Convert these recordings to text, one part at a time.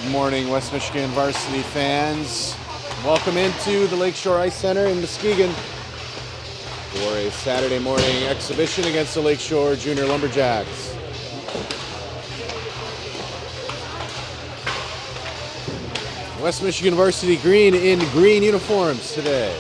Good morning, West Michigan Varsity fans. Welcome into the Lakeshore Ice Center in Muskegon for a Saturday morning exhibition against the Lakeshore Junior Lumberjacks. West Michigan Varsity green in green uniforms today.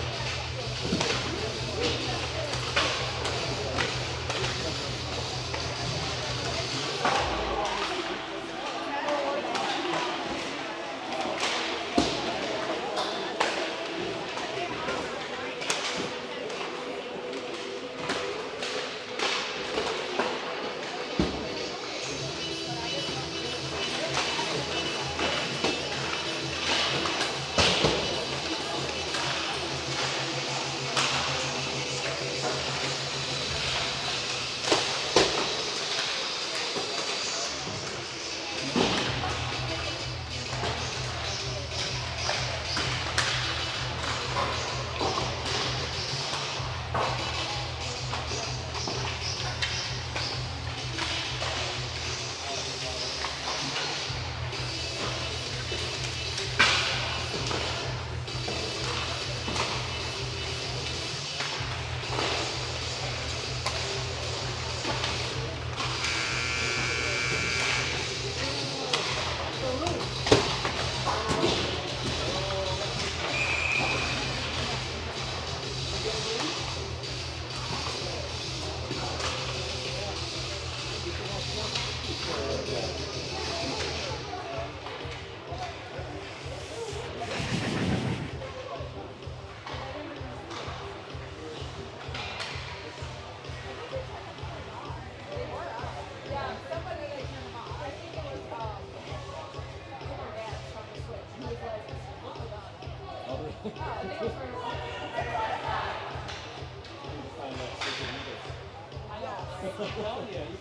You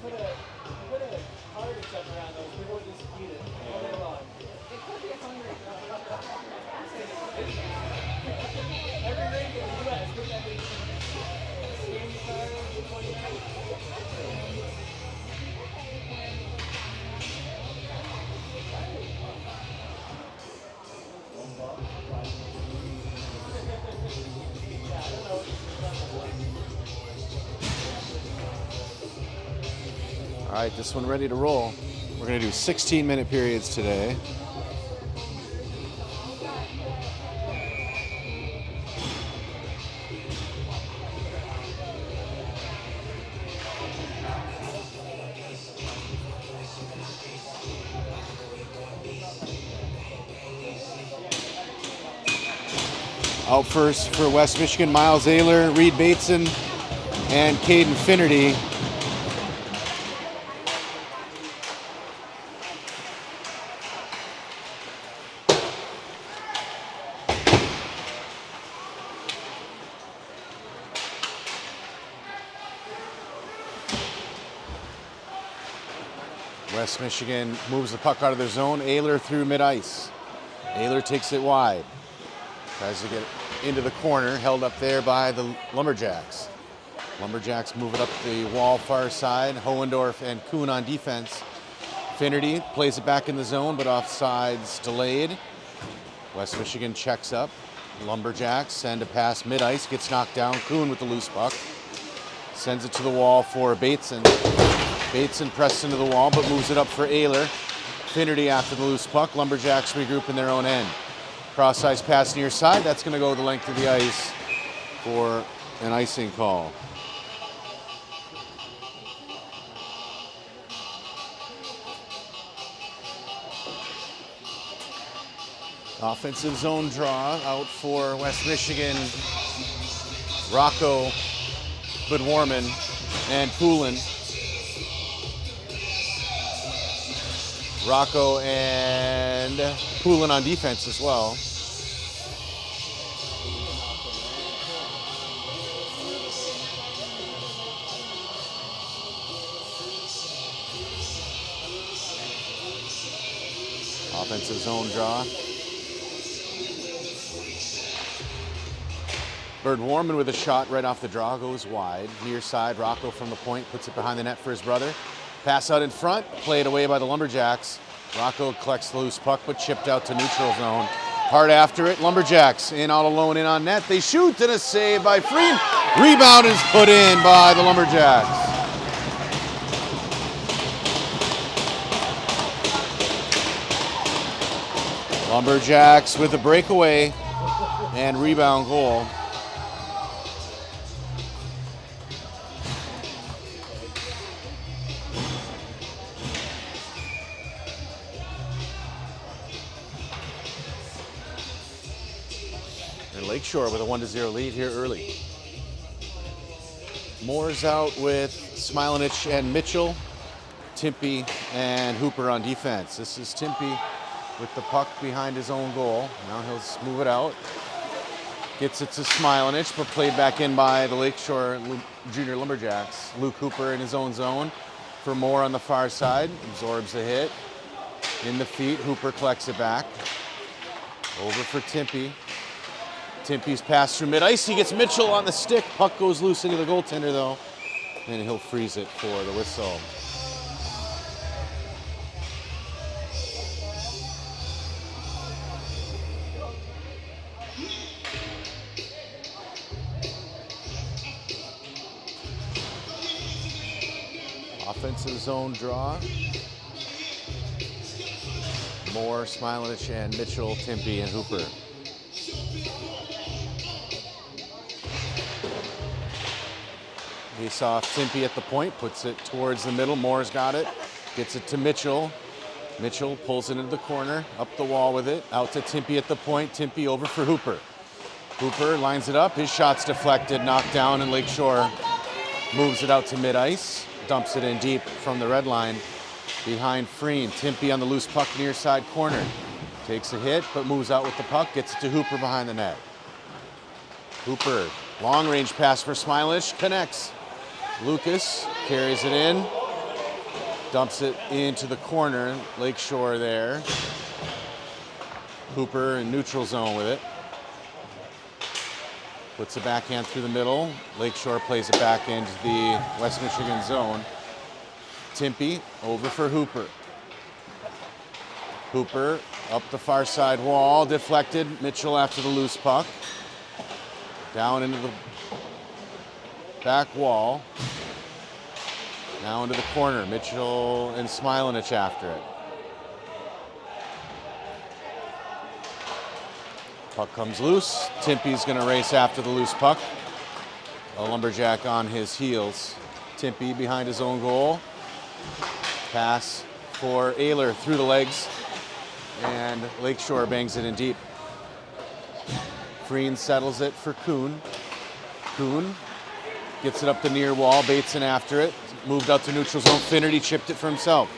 put a card or something around those, people would just eat it all day long. It could be hungry. Every rink in the U.S. put that in candy card, 20 All right, this one ready to roll. We're going to do 16-minute periods today. Out first for West Michigan, Miles Ayler, Reed Bateson, and Caden Finnerty. West Michigan moves the puck out of their zone. Ayler through mid-ice. Ayler takes it wide. Tries to get into the corner, held up there by the Lumberjacks. Lumberjacks move it up the wall far side. Hohendorf and Kuhn on defense. Finnerty plays it back in the zone, but offsides delayed. West Michigan checks up. Lumberjacks send a pass mid-ice, gets knocked down. Kuhn with the loose puck. Sends it to the wall for Bateson. Bateson presses into the wall, but moves it up for Ayler. Finnerty after the loose puck. Lumberjacks regroup in their own end. Cross-ice pass near side. That's going to go the length of the ice for an icing call. Offensive zone draw out for West Michigan. Rocco, Budwarman, and Poulin. Rocco and Poulin on defense as well. Offensive zone draw. Budwarman with a shot right off the draw, goes wide. Near side, Rocco from the point, puts it behind the net for his brother. Pass out in front, played away by the Lumberjacks. Rocco collects the loose puck, but chipped out to neutral zone. Hard after it, Lumberjacks in all alone in on net. They shoot and a save by Freen. Rebound is put in by the Lumberjacks. Lumberjacks with a breakaway and rebound goal. And Lakeshore with a 1-0 lead here early. Moore's out with Smilanich and Mitchell. Timpy and Hooper on defense. This is Timpy with the puck behind his own goal. Now he'll smooth it out. Gets it to Smilanich, but played back in by the Lakeshore Junior Lumberjacks. Luke Hooper in his own zone for Moore on the far side. Absorbs the hit. In the feet, Hooper collects it back. Over for Timpy. Timpy's pass through mid-ice. He gets Mitchell on the stick. Puck goes loose into the goaltender, though. And he'll freeze it for the whistle. Offensive zone draw. Moore, Smilanich, and Mitchell, Timpy, and Hooper. Face off Timpy at the point, puts it towards the middle. Moore's got it, gets it to Mitchell. Mitchell pulls it into the corner, up the wall with it, out to Timpy at the point. Timpy over for Hooper. Hooper lines it up, his shot's deflected, knocked down, and Lakeshore moves it out to mid-ice. Dumps it in deep from the red line behind Freen. Timpy on the loose puck near side corner. Takes a hit, but moves out with the puck. Gets it to Hooper behind the net. Hooper, long range pass for Smilanich, connects. Lucas carries it in. Dumps it into the corner. Lakeshore there. Hooper in neutral zone with it. Puts a backhand through the middle. Lakeshore plays it back into the West Michigan zone. Timpy over for Hooper. Hooper up the far side wall, deflected. Mitchell after the loose puck. Down into the back wall. Now into the corner. Mitchell and Smilanich after it. Puck comes loose. Timpy's going to race after the loose puck. A Lumberjack on his heels. Timpy behind his own goal. Pass for Ayler through the legs. And Lakeshore bangs it in deep. Freen settles it for Kuhn. Kuhn gets it up the near wall. Bateson after it. Moved out to neutral zone. Finnerty chipped it for himself.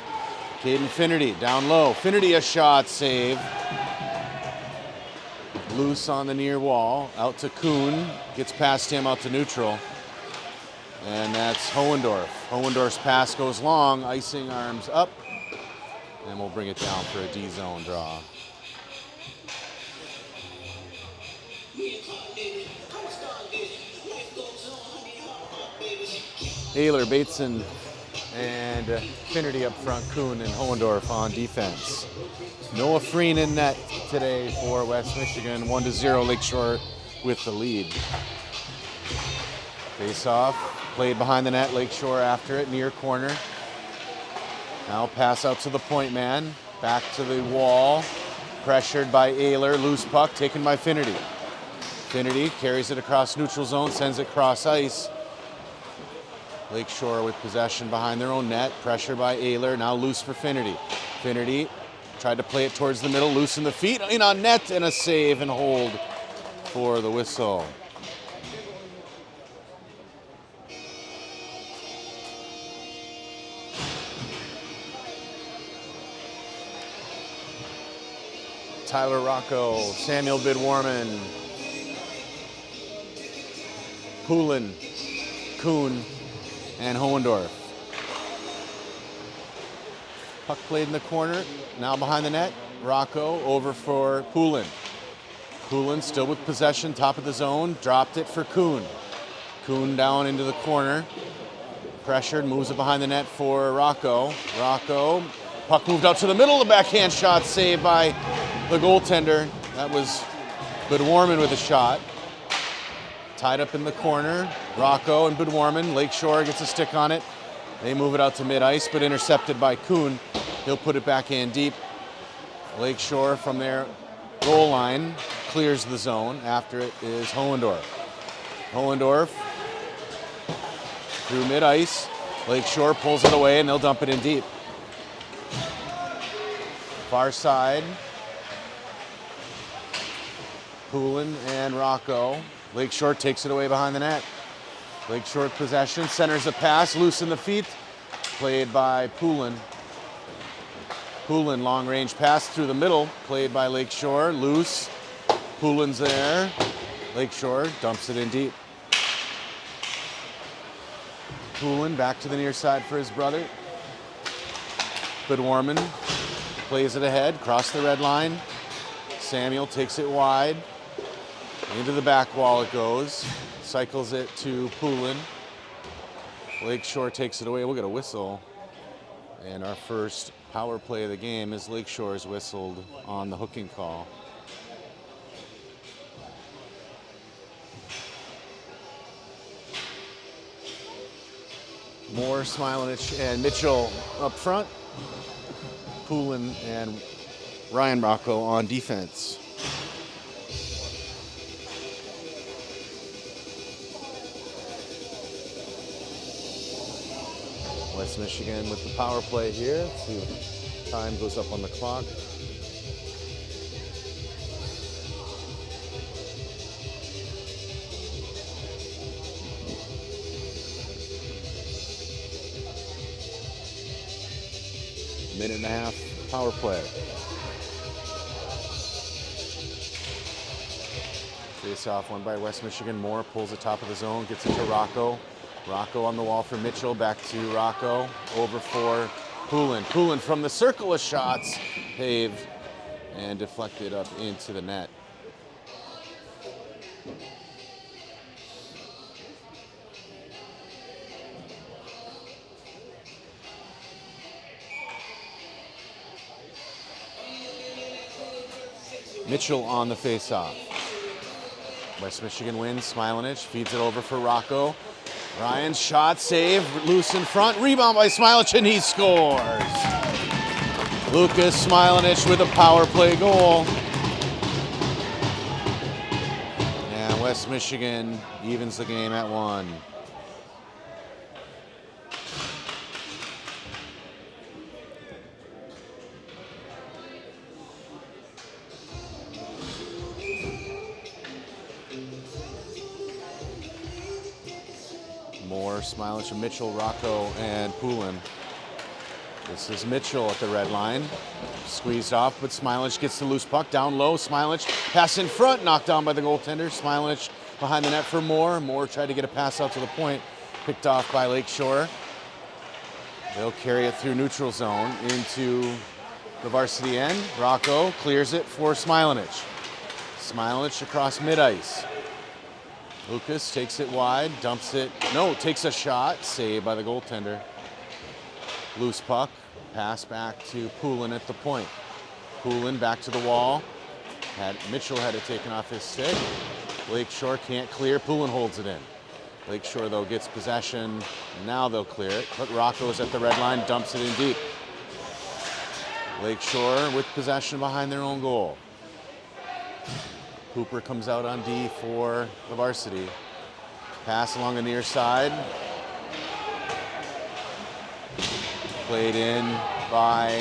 Caden Finnerty down low. Finnerty a shot save. Loose on the near wall, out to Kuhn, gets past him out to neutral. And that's Hohendorf. Hohendorf's pass goes long, icing arms up, and we'll bring it down for a D-zone draw. Ayler, Bateson, and Finnerty up front, Kuhn and Hohendorf on defense. Noah Freen in net today for West Michigan. 1-0 Lakeshore with the lead. Face off, played behind the net, Lakeshore after it, near corner. Now pass out to the point man, back to the wall. Pressured by Ayler, loose puck taken by Finnerty. Finnerty carries it across neutral zone, sends it cross ice. Lakeshore with possession behind their own net, pressure by Ayler, now loose for Finnerty. Finnerty tried to play it towards the middle, loosen the feet, in on net, and a save and hold for the whistle. Tyler Rocco, Samuel Bidwarman, Poulin, Kuhn, and Hohendorf. Puck played in the corner, now behind the net. Rocco over for Poulin. Poulin still with possession, top of the zone, dropped it for Kuhn. Kuhn down into the corner, pressured, moves it behind the net for Rocco. Rocco, Puck moved out to the middle. The backhand shot saved by the goaltender. That was Budwarman with a shot. Tied up in the corner. Rocco and Budwarman. Lakeshore gets a stick on it. They move it out to mid-ice, but intercepted by Kuhn. He'll put it back in deep. Lakeshore from their goal line clears the zone. After it is Hohendorf. Hohendorf through mid-ice. Lakeshore pulls it away and they'll dump it in deep. Far side. Poulin and Rocco. Lakeshore takes it away behind the net. Lakeshore possession, centers a pass, loose in the feet. Played by Poulin. Poulin, long range pass through the middle. Played by Lakeshore, loose. Poulin's there. Lakeshore dumps it in deep. Poulin back to the near side for his brother. Budwarman plays it ahead, across the red line. Samuel takes it wide. Into the back wall it goes. Cycles it to Poulin. Lakeshore takes it away. We'll get a whistle. And our first power play of the game is Lakeshore's whistled on the hooking call. Moore, Smilanich, and Mitchell up front. Poulin and Ryan Rocco on defense. West Michigan with the power play here. Let's see what time goes up on the clock. Minute and a half power play. Face off one by West Michigan. Moore pulls the top of the zone, gets it to Rocco. Rocco on the wall for Mitchell, back to Rocco, over for Poulin. Poulin from the circle of shots, paved and deflected up into the net. Mitchell on the face-off. West Michigan wins. Smilanich feeds it over for Rocco. Ryan's shot, save, loose in front. Rebound by Smilanich, and he scores. Lucas Smilanich with a power play goal. And West Michigan evens the game at 1. Moore, Smilanich, and Mitchell, Rocco, and Poulin. This is Mitchell at the red line. Squeezed off, but Smilanich gets the loose puck down low. Smilanich pass in front, knocked down by the goaltender. Smilanich behind the net for Moore. Moore tried to get a pass out to the point, picked off by Lakeshore. They'll carry it through neutral zone into the varsity end. Rocco clears it for Smilanich. Smilanich across mid-ice. Lucas takes it wide, dumps it, takes a shot, saved by the goaltender. Loose puck, pass back to Poulin at the point. Poulin back to the wall. Mitchell had it taken off his stick. Lakeshore can't clear, Poulin holds it in. Lakeshore though gets possession, now they'll clear it, but Rocco's at the red line, dumps it in deep. Lakeshore with possession behind their own goal. Hooper comes out on D for the varsity. Pass along the near side. Played in by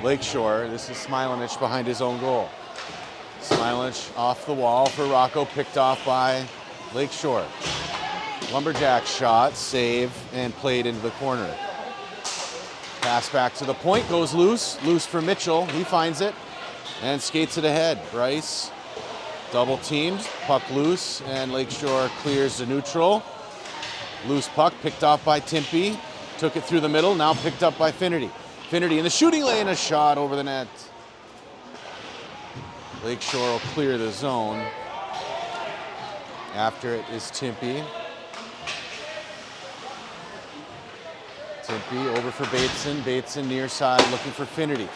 Lakeshore. This is Smilanich behind his own goal. Smilanich off the wall for Rocco, picked off by Lakeshore. Lumberjacks shot, save, and played into the corner. Pass back to the point, goes loose. Loose for Mitchell, he finds it and skates it ahead. Bryce double teamed, puck loose, and Lakeshore clears to neutral. Loose puck picked off by Timpey, took it through the middle, now picked up by Finnerty. Finnerty in the shooting lane, a shot over the net. Lakeshore will clear the zone. After it is Timpey. Timpy over for Bateson. Bateson near side looking for Finnerty.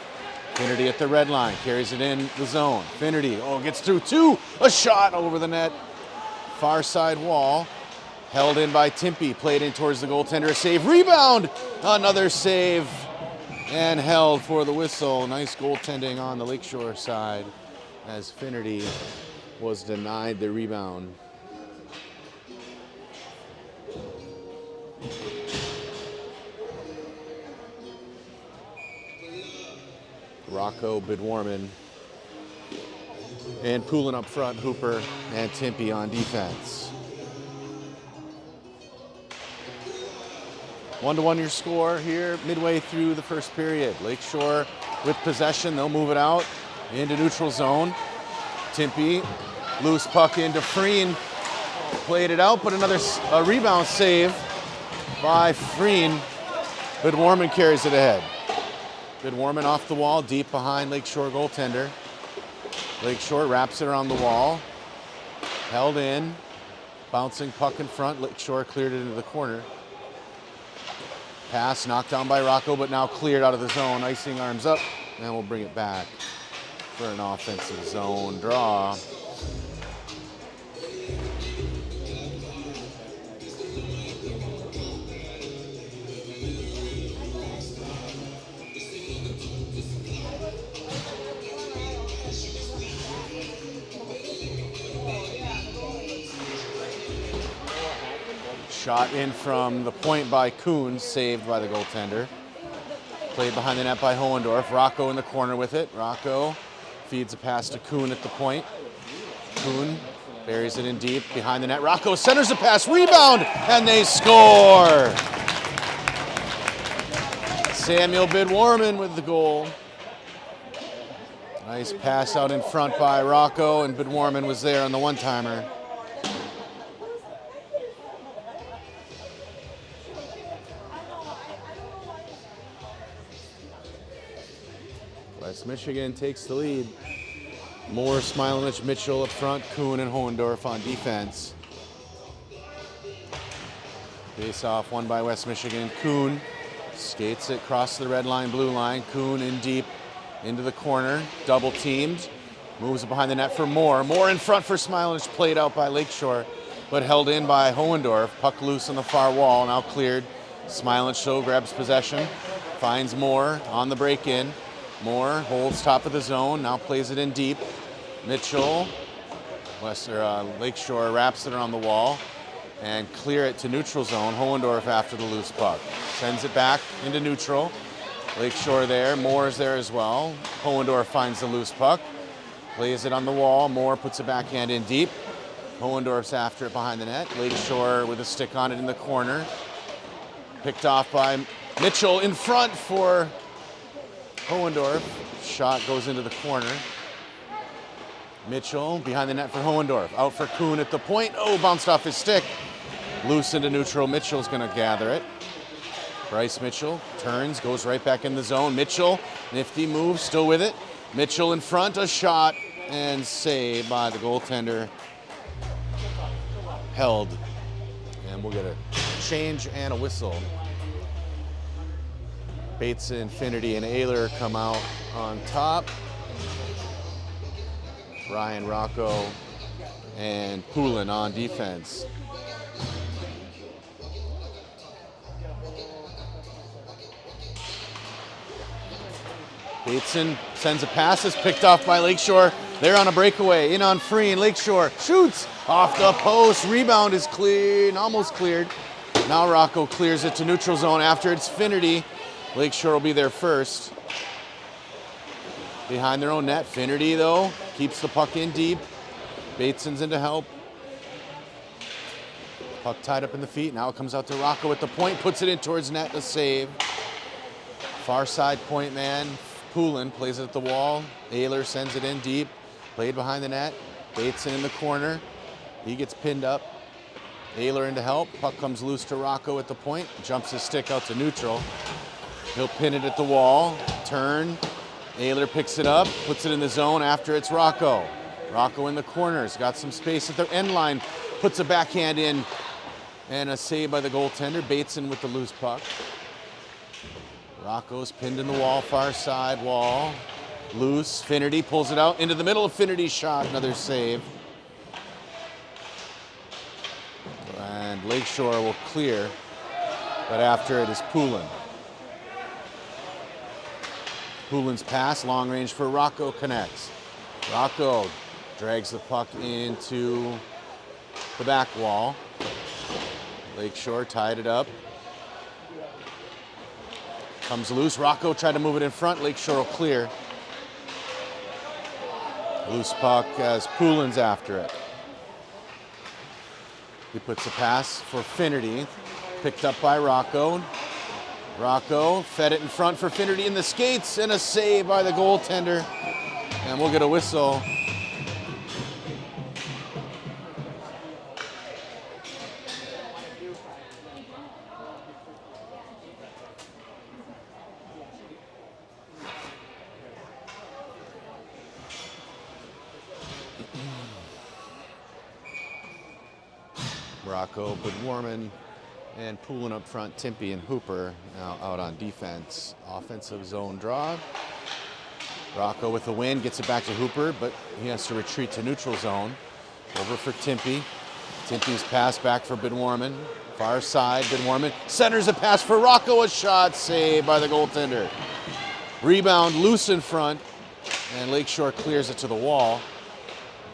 Finnerty at the red line, carries it in the zone. Finnerty, gets through two. A shot over the net. Far side wall. Held in by Timpy, played in towards the goaltender. A save, rebound. Another save and held for the whistle. Nice goaltending on the Lakeshore side as Finnerty was denied the rebound. Rocco, Bidwarman, and Poulin up front, Hooper and Timpy on defense. 1-1 your score here midway through the first period. Lakeshore with possession, they'll move it out into neutral zone. Timpy, loose puck into Freen, played it out, but another rebound save by Freen. Bidwarman carries it ahead. Bidwarman off the wall, deep behind Lakeshore goaltender. Lakeshore wraps it around the wall. Held in, bouncing puck in front. Lakeshore cleared it into the corner. Pass knocked down by Rocco, but now cleared out of the zone. Icing arms up, and we'll bring it back for an offensive zone draw. Shot in from the point by Kuhn, saved by the goaltender. Played behind the net by Hohendorf. Rocco in the corner with it. Rocco feeds a pass to Kuhn at the point. Kuhn buries it in deep behind the net. Rocco centers the pass, rebound, and they score! Samuel Bidwarman with the goal. Nice pass out in front by Rocco, and Bidwarman was there on the one-timer. West Michigan takes the lead. Moore, Smilovich, Mitchell up front, Kuhn and Hohendorf on defense. Face off won by West Michigan. Kuhn skates it across the red line, blue line. Kuhn in deep into the corner, double teamed. Moves it behind the net for Moore. Moore in front for Smilovich, played out by Lakeshore, but held in by Hohendorf. Puck loose on the far wall, now cleared. Smilovich though grabs possession, finds Moore on the break-in. Moore holds top of the zone, now plays it in deep. Mitchell, Lakeshore wraps it around the wall and clear it to neutral zone. Hohendorf after the loose puck. Sends it back into neutral. Lakeshore there, Moore's there as well. Hohendorf finds the loose puck, plays it on the wall. Moore puts a backhand in deep. Hohendorf's after it behind the net. Lakeshore with a stick on it in the corner. Picked off by Mitchell in front for Hohendorf. Shot goes into the corner. Mitchell behind the net for Hohendorf. Out for Kuhn at the point. Bounced off his stick. Loose into neutral. Mitchell's going to gather it. Bryce Mitchell turns, goes right back in the zone. Mitchell, nifty move, still with it. Mitchell in front, a shot, and saved by the goaltender. Held. And we'll get a change and a whistle. Bateson, Finnerty, and Ayler come out on top. Ryan, Rocco, and Poulin on defense. Bateson sends a pass, is picked off by Lakeshore. They're on a breakaway, in on Free, and Lakeshore shoots off the post. Rebound is cleared, almost cleared. Now Rocco clears it to neutral zone after it's Finnerty. Lakeshore will be there first. Behind their own net, Finnerty though, keeps the puck in deep. Bateson's in to help. Puck tied up in the feet, now it comes out to Rocco at the point, puts it in towards net, a save. Far side point man, Poulin plays it at the wall. Ayler sends it in deep, played behind the net. Bateson in the corner, he gets pinned up. Ayler in to help, puck comes loose to Rocco at the point, jumps his stick out to neutral. He'll pin it at the wall, turn. Ayler picks it up, puts it in the zone after it's Rocco. Rocco in the corners, got some space at the end line, puts a backhand in, and a save by the goaltender. Bateson with the loose puck. Rocco's pinned in the wall, far side wall. Loose, Finnerty pulls it out into the middle of Finnerty's shot, another save. And Lakeshore will clear, but after it is Poulin. Poulin's pass, long range for Rocco, connects. Rocco drags the puck into the back wall. Lakeshore tied it up. Comes loose, Rocco tried to move it in front, Lakeshore will clear. Loose puck as Poulin's after it. He puts a pass for Finnerty, picked up by Rocco. Rocco fed it in front for Finnerty in the skates, and a save by the goaltender. And we'll get a whistle. Rocco, Budwarman, and Poulin up front. Timpy and Hooper now out on defense. Offensive zone draw. Rocco with the win, gets it back to Hooper, but he has to retreat to neutral zone. Over for Timpy. Timpy's pass back for Budwarman. Far side, Budwarman centers a pass for Rocco, a shot saved by the goaltender. Rebound loose in front, and Lakeshore clears it to the wall.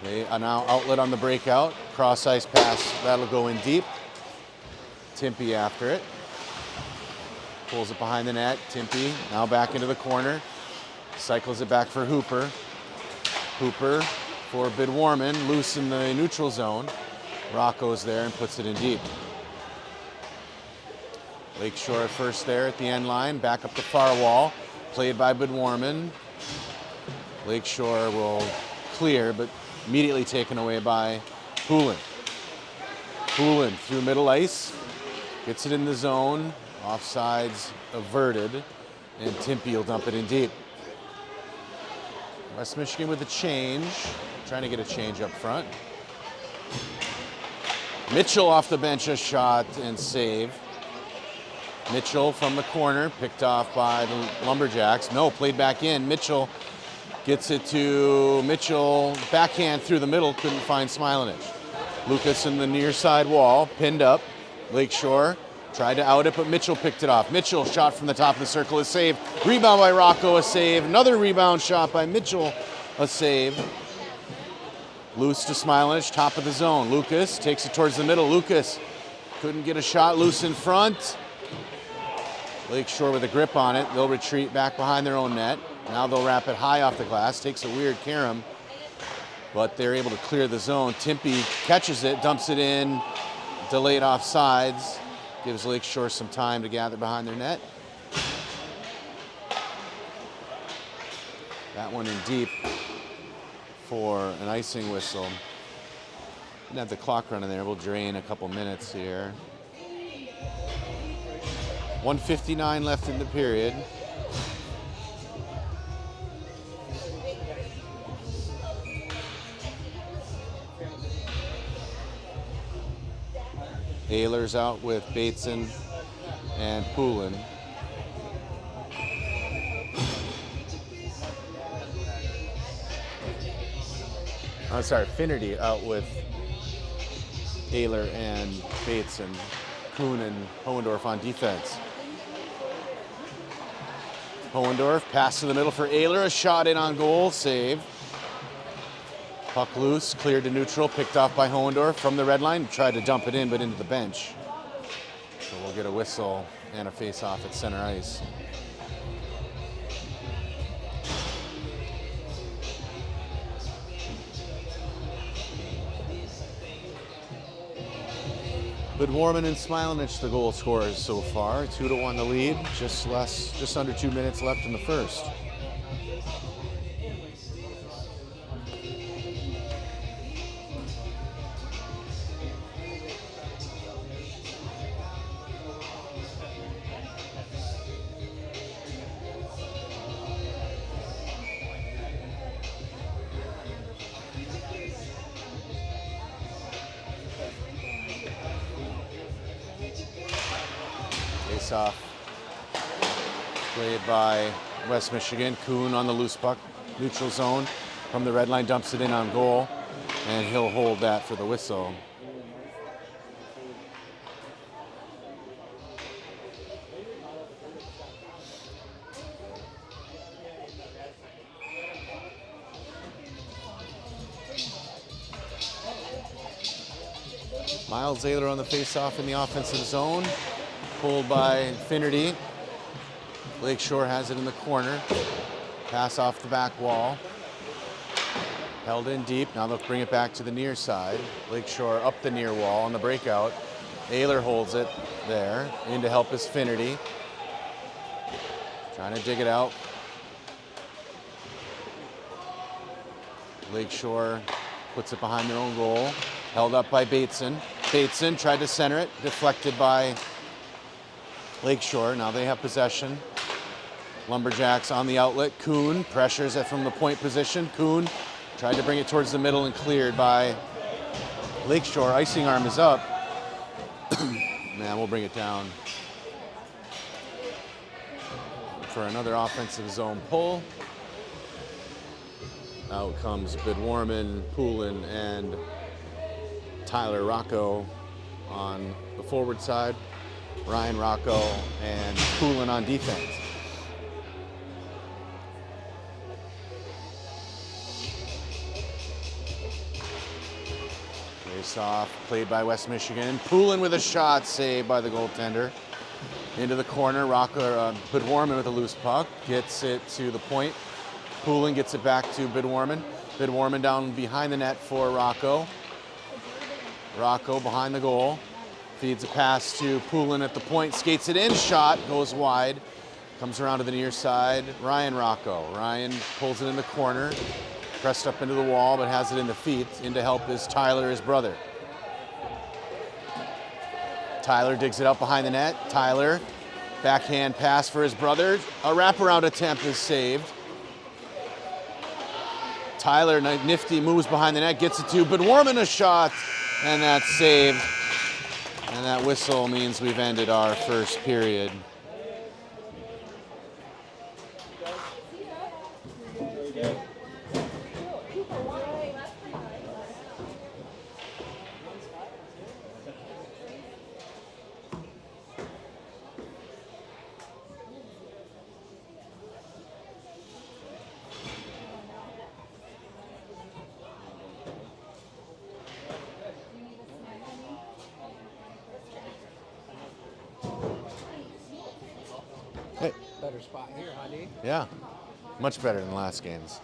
They are now outlet on the breakout. Cross ice pass, that'll go in deep. Timpy after it. Pulls it behind the net. Timpy now back into the corner. Cycles it back for Hooper. Hooper for Budwarman, loose in the neutral zone. Rocco's there and puts it in deep. Lakeshore at first there at the end line, back up the far wall. Played by Budwarman. Lakeshore will clear, but immediately taken away by Poulin. Poulin through middle ice, gets it in the zone, offsides averted, and Timpy will dump it in deep. West Michigan with a change, trying to get a change up front. Mitchell off the bench, a shot and save. Mitchell from the corner, picked off by the Lumberjacks. No, played back in. Mitchell gets it to Mitchell, backhand through the middle, couldn't find Smilanich. Lucas in the near side wall, pinned up. Lakeshore tried to out it, but Mitchell picked it off. Mitchell shot from the top of the circle, a save. Rebound by Rocco, a save. Another rebound shot by Mitchell, a save. Loose to Smilanich, top of the zone. Lucas takes it towards the middle. Lucas couldn't get a shot, loose in front. Lakeshore with a grip on it. They'll retreat back behind their own net. Now they'll wrap it high off the glass. Takes a weird carom, but they're able to clear the zone. Timpy catches it, dumps it in, delayed offsides. Gives Lakeshore some time to gather behind their net. That one in deep for an icing whistle. Didn't have the clock running there. We'll drain a couple minutes here. 1:59 left in the period. Ayler's out with Bateson and Poulin. I'm sorry, Finnerty out with Ayler and Bateson. Kuhn and Hohendorf on defense. Hohendorf, pass to the middle for Ayler, a shot in on goal, save. Puck loose, cleared to neutral, picked off by Hohendorf from the red line. Tried to dump it in, but into the bench. So we'll get a whistle and a face-off at center ice. Budwarman and Smilanich, the goal scorers so far. 2-1 the lead, just under 2 minutes left in the first. Off played by West Michigan. Kuhn on the loose puck, neutral zone. From the red line, dumps it in on goal, and he'll hold that for the whistle. Miles Ayler on the faceoff in the offensive zone, pulled by Finnerty. Lakeshore has it in the corner. Pass off the back wall. Held in deep. Now they'll bring it back to the near side. Lakeshore up the near wall on the breakout. Ayler holds it there. In to help is Finnerty. Trying to dig it out. Lakeshore puts it behind their own goal. Held up by Bateson. Bateson tried to center it. Deflected by Lakeshore. Now they have possession. Lumberjacks on the outlet. Kuhn pressures it from the point position. Kuhn tried to bring it towards the middle and cleared by Lakeshore. Icing arm is up. Man, we'll bring it down for another offensive zone pull. Out comes Bidwarman, Poulin, and Tyler Rocco on the forward side. Ryan Rocco and Poulin on defense. Face-off played by West Michigan. Poulin with a shot, saved by the goaltender. Into the corner, Bidwarman with a loose puck. Gets it to the point. Poulin gets it back to Bidwarman. Bidwarman down behind the net for Rocco. Rocco behind the goal. Feeds a pass to Poulin at the point. Skates it in, shot, goes wide. Comes around to the near side. Ryan Rocco. Ryan pulls it in the corner. Pressed up into the wall, but has it in the feet. In to help is Tyler, his brother. Tyler digs it out behind the net. Tyler, backhand pass for his brother. A wraparound attempt is saved. Tyler, nifty, moves behind the net, gets it to Bidwarman, a shot, and that's saved. And that whistle means we've ended our first period. Hey. Better spot here, huh, D? Yeah, much better than last games.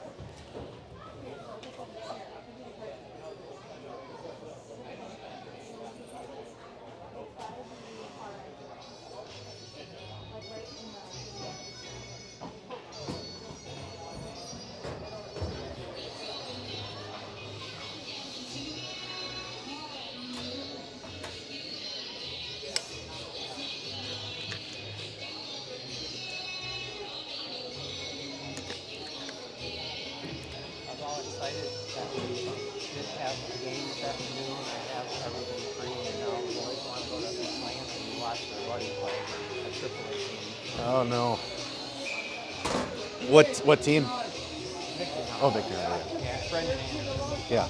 Excited that we did have a game this afternoon. I have everything free, and now the boys want to go to the slants and watch their buddy play a AAA team. Oh no. What team? Victor. Oh, Victor. Yeah, Brendan Anderson. Yeah.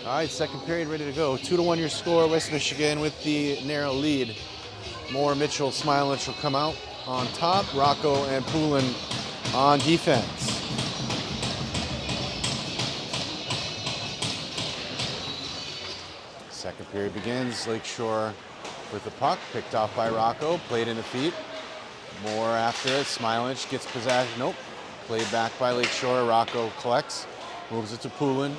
All right, second period ready to go. 2-1 your score. West Michigan with the narrow lead. Moore, Mitchell, Smilich will come out on top. Rocco and Poulin on defense. Second period begins. Lakeshore with the puck, picked off by Rocco, played in the feet. Moore after it. Smilich gets possession. Nope. Played back by Lakeshore. Rocco collects, moves it to Poulin.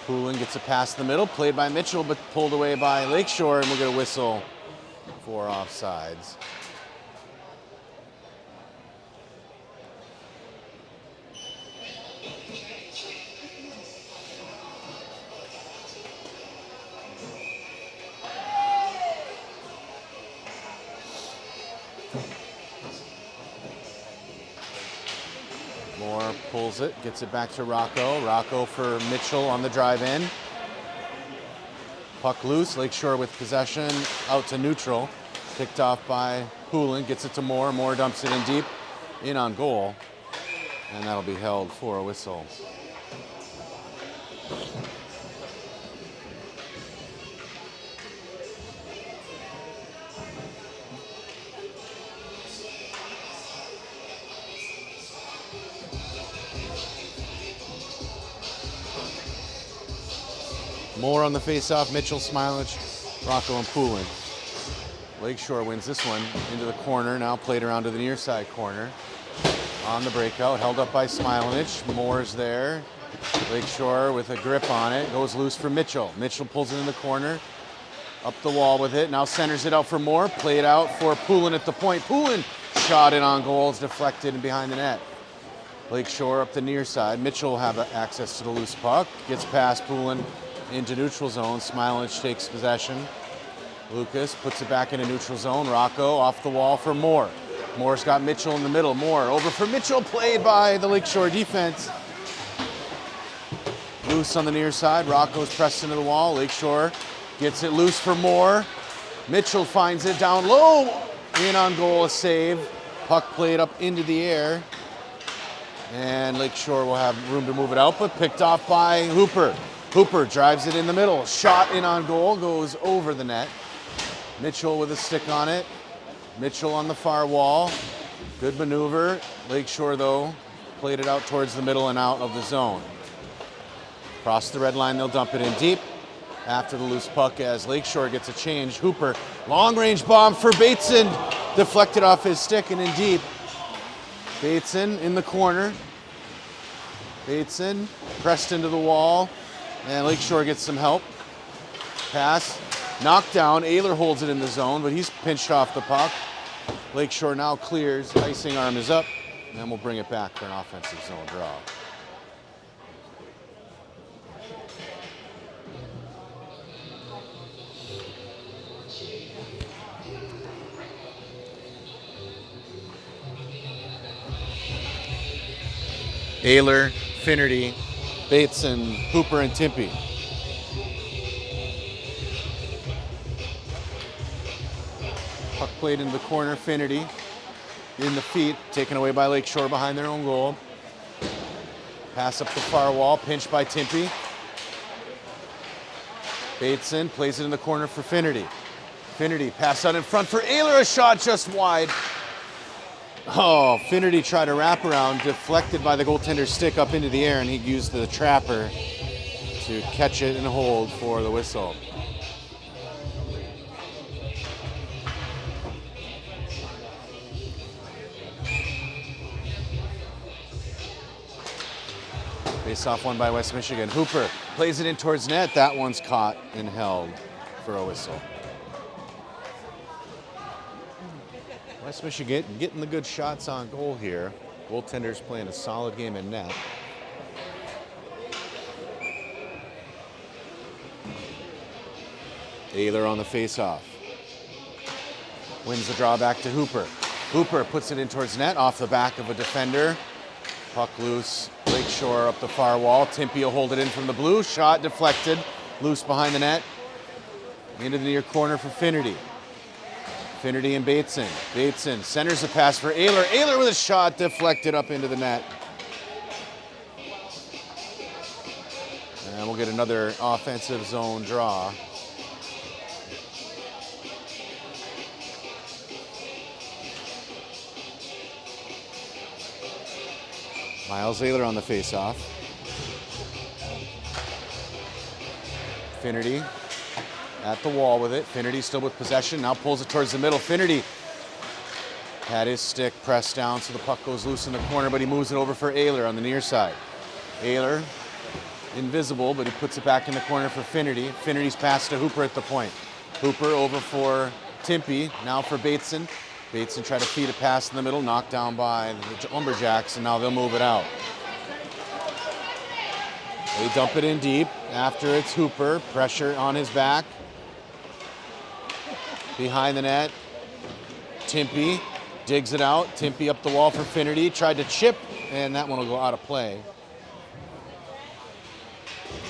Poulin gets a pass in the middle, played by Mitchell, but pulled away by Lakeshore, and we'll get a whistle for offsides. Pulls it, gets it back to Rocco. Rocco for Mitchell on the drive in. Puck loose, Lakeshore with possession, out to neutral. Picked off by Poulin, gets it to Moore. Moore dumps it in deep, in on goal. And that'll be held for a whistle. Moore on the face-off, Mitchell, Smilich, Rocco, and Poulin. Lakeshore wins this one into the corner, now played around to the near side corner. On the breakout, held up by Smilich. Moore's there. Lakeshore with a grip on it, goes loose for Mitchell. Mitchell pulls it in the corner, up the wall with it, now centers it out for Moore. Played out for Poulin at the point. Poulin shot it on goals, deflected and behind the net. Lakeshore up the near side. Mitchell will have access to the loose puck. Gets past Poulin into neutral zone. Smilich takes possession. Lucas puts it back into neutral zone. Rocco off the wall for Moore. Moore's got Mitchell in the middle. Moore over for Mitchell, played by the Lakeshore defense. Loose on the near side. Rocco's pressed into the wall. Lakeshore gets it loose for Moore. Mitchell finds it down low. In on goal, a save. Puck played up into the air. And Lakeshore will have room to move it out, but picked off by Hooper. Hooper drives it in the middle. Shot in on goal, goes over the net. Mitchell with a stick on it. Mitchell on the far wall. Good maneuver. Lakeshore, though, played it out towards the middle and out of the zone. Across the red line, they'll dump it in deep. After the loose puck, as Lakeshore gets a change. Hooper, long-range bomb for Bateson. Deflected off his stick and in deep. Bateson in the corner. Bateson pressed into the wall. And Lakeshore gets some help. Pass, knocked down. Ayler holds it in the zone, but he's pinched off the puck. Lakeshore now clears. Icing arm is up. And we'll bring it back for an offensive zone draw. Ayler, Finnerty, Bateson, Hooper, and Timpey. Puck played into the corner, Finnerty in the feet, taken away by Lakeshore behind their own goal. Pass up the far wall, pinched by Timpey. Bateson plays it in the corner for Finnerty. Finnerty pass out in front for Ayler, a shot just wide. Oh, Finnerty tried to wrap around, deflected by the goaltender's stick up into the air, and he used the trapper to catch it and hold for the whistle. Face-off won by West Michigan. Hooper plays it in towards net. That one's caught and held for a whistle. West Michigan getting the good shots on goal here. Goaltender's playing a solid game in net. Ayler on the face-off. Wins the draw back to Hooper. Hooper puts it in towards net off the back of a defender. Puck loose. Lakeshore up the far wall. Timpey will hold it in from the blue. Shot deflected. Loose behind the net. Into the near corner for Finnerty. Finnerty and Bateson. Bateson centers the pass for Ayler. Ayler with a shot deflected up into the net. And we'll get another offensive zone draw. Miles Ayler on the faceoff. Finnerty at the wall with it. Finnerty still with possession. Now pulls it towards the middle. Finnerty had his stick pressed down so the puck goes loose in the corner, but he moves it over for Ayler on the near side. Ayler, invisible, but he puts it back in the corner for Finnerty. Finnerty's pass to Hooper at the point. Hooper over for Timpey, now for Bateson. Bateson tried to feed a pass in the middle, knocked down by the Lumberjacks, and now they'll move it out. They dump it in deep. After it's Hooper, pressure on his back. Behind the net, Timpey digs it out. Timpey up the wall for Finnerty. Tried to chip and that one will go out of play.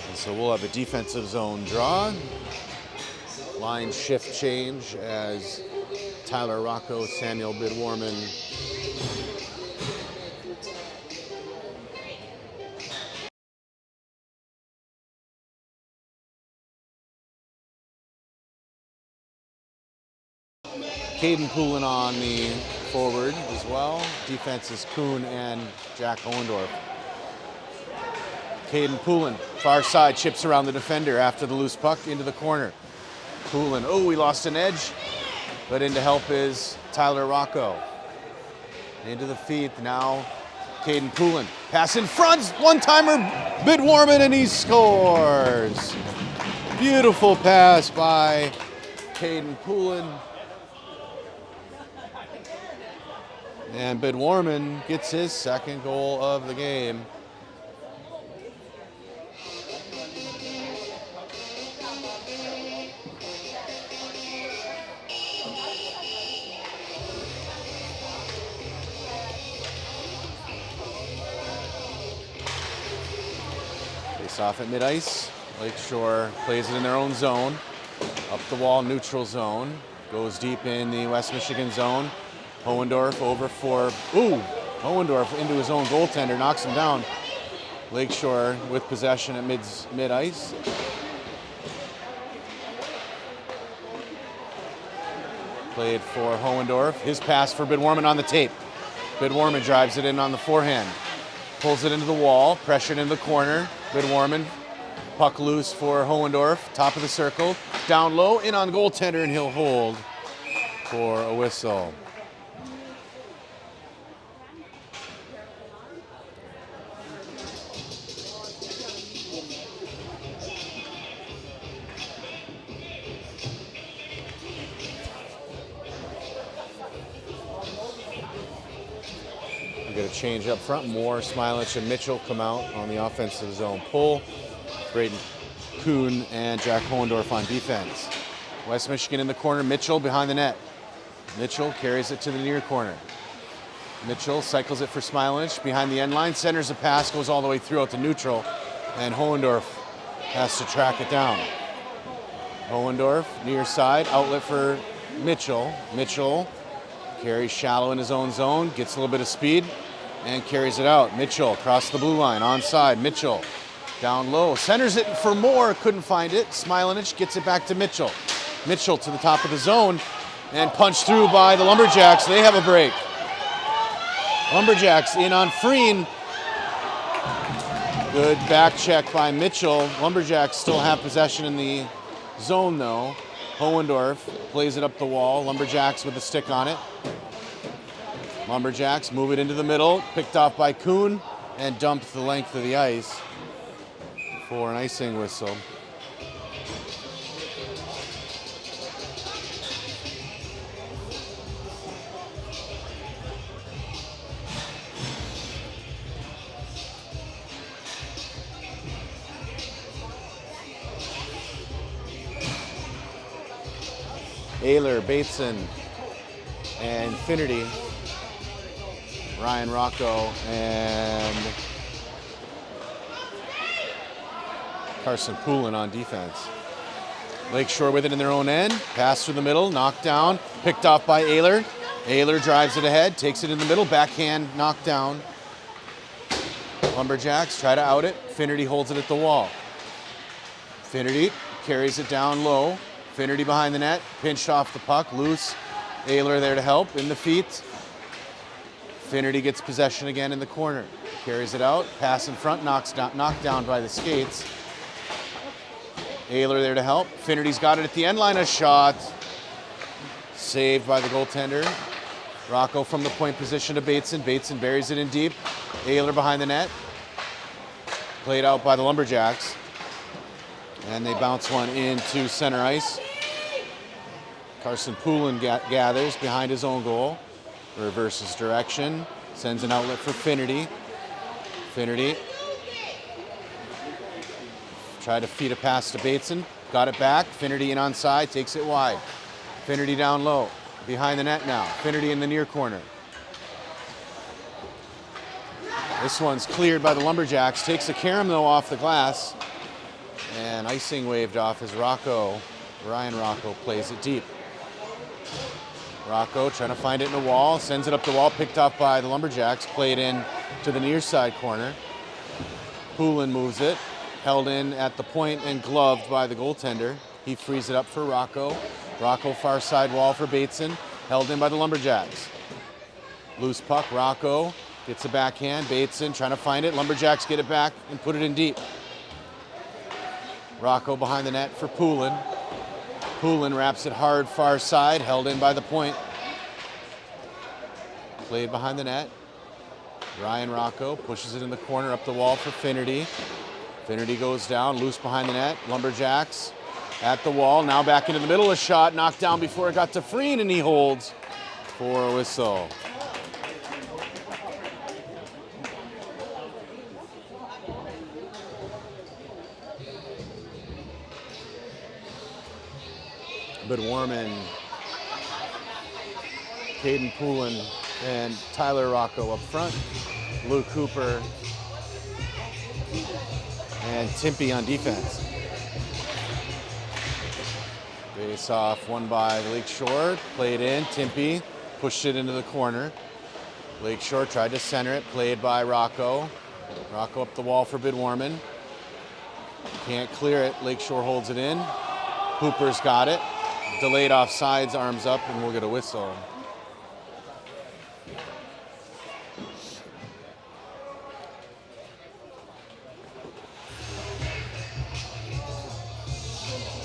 And so we'll have a defensive zone draw. Line shift change as Tyler Rocco, Samuel Bidwarman, Caden Poulin on the forward as well. Defense is Kuhn and Jack Hohendorf. Caden Poulin, far side, chips around the defender after the loose puck into the corner. Poulin, oh, we lost an edge, but in to help is Tyler Rocco. Into the feet now, Caden Poulin. Pass in front, one-timer, Bidwarman, and he scores. Beautiful pass by Caden Poulin. And Bidwarman gets his second goal of the game. Face off at mid-ice. Lakeshore plays it in their own zone. Up the wall, neutral zone. Goes deep in the West Michigan zone. Hohendorf over for, Hohendorf into his own goaltender, knocks him down. Lakeshore with possession at mid-ice. Played for Hohendorf. His pass for Bidwarman on the tape. Bidwarman drives it in on the forehand. Pulls it into the wall, pressured in the corner. Bidwarman, puck loose for Hohendorf, top of the circle. Down low, in on goaltender, and he'll hold for a whistle. We got a change up front. Moore, Smilich, and Mitchell come out on the offensive zone pull. Braden Kuhn and Jack Hohendorf on defense. West Michigan in the corner. Mitchell behind the net. Mitchell carries it to the near corner. Mitchell cycles it for Smilich behind the end line. Centers a pass, goes all the way through out to neutral, and Hohendorf has to track it down. Hohendorf near side, outlet for Mitchell. Mitchell carries shallow in his own zone, gets a little bit of speed, and carries it out. Mitchell across the blue line, onside. Mitchell down low, centers it for Moore, couldn't find it. Smilich gets it back to Mitchell. Mitchell to the top of the zone, and punched through by the Lumberjacks. They have a break. Lumberjacks in on Freen. Good back check by Mitchell. Lumberjacks still have possession in the zone though. Hohendorf plays it up the wall. Lumberjacks with the stick on it. Lumberjacks move it into the middle, picked off by Kuhn, and dumped the length of the ice for an icing whistle. Ayler, Bateson, and Finnerty. Ryan Rocco and Carson Poulin on defense. Lakeshore with it in their own end. Pass through the middle, knocked down, picked off by Ayler. Ayler drives it ahead, takes it in the middle, backhand knocked down. Lumberjacks try to out it. Finnerty holds it at the wall. Finnerty carries it down low. Finnerty behind the net, pinched off the puck, loose. Ayler there to help, in the feet. Finnerty gets possession again in the corner. Carries it out, pass in front, knocked down by the skates. Ayler there to help. Finnerty's got it at the end line, a shot. Saved by the goaltender. Rocco from the point position to Bateson. Bateson buries it in deep. Ayler behind the net. Played out by the Lumberjacks. And they bounce one into center ice. Carson Poulin gathers behind his own goal. Reverses direction. Sends an outlet for Finnerty. Finnerty tried to feed a pass to Bateson. Got it back. Finnerty in onside. Takes it wide. Finnerty down low. Behind the net now. Finnerty in the near corner. This one's cleared by the Lumberjacks. Takes a carom though off the glass. And icing waved off as Ryan Rocco plays it deep. Rocco trying to find it in the wall, sends it up the wall, picked off by the Lumberjacks, played in to the near side corner. Poulin moves it, held in at the point and gloved by the goaltender. He frees it up for Rocco. Rocco far side wall for Bateson, held in by the Lumberjacks. Loose puck, Rocco gets a backhand, Bateson trying to find it. Lumberjacks get it back and put it in deep. Rocco behind the net for Poulin. Poulin wraps it hard far side, held in by the point. Played behind the net. Ryan Rocco pushes it in the corner up the wall for Finnerty. Finnerty goes down, loose behind the net. Lumberjacks at the wall, now back into the middle. A shot knocked down before it got to Freen, and he holds for a whistle. But Warman, Caden Poulin, and Tyler Rocco up front. Luke Cooper and Timpy on defense. Face off won by Lakeshore, played in. Timpy pushed it into the corner. Lakeshore tried to center it, played by Rocco. Rocco up the wall for Bidwarman. Can't clear it, Lakeshore holds it in. Hooper's got it. Delayed offsides, arms up, and we'll get a whistle.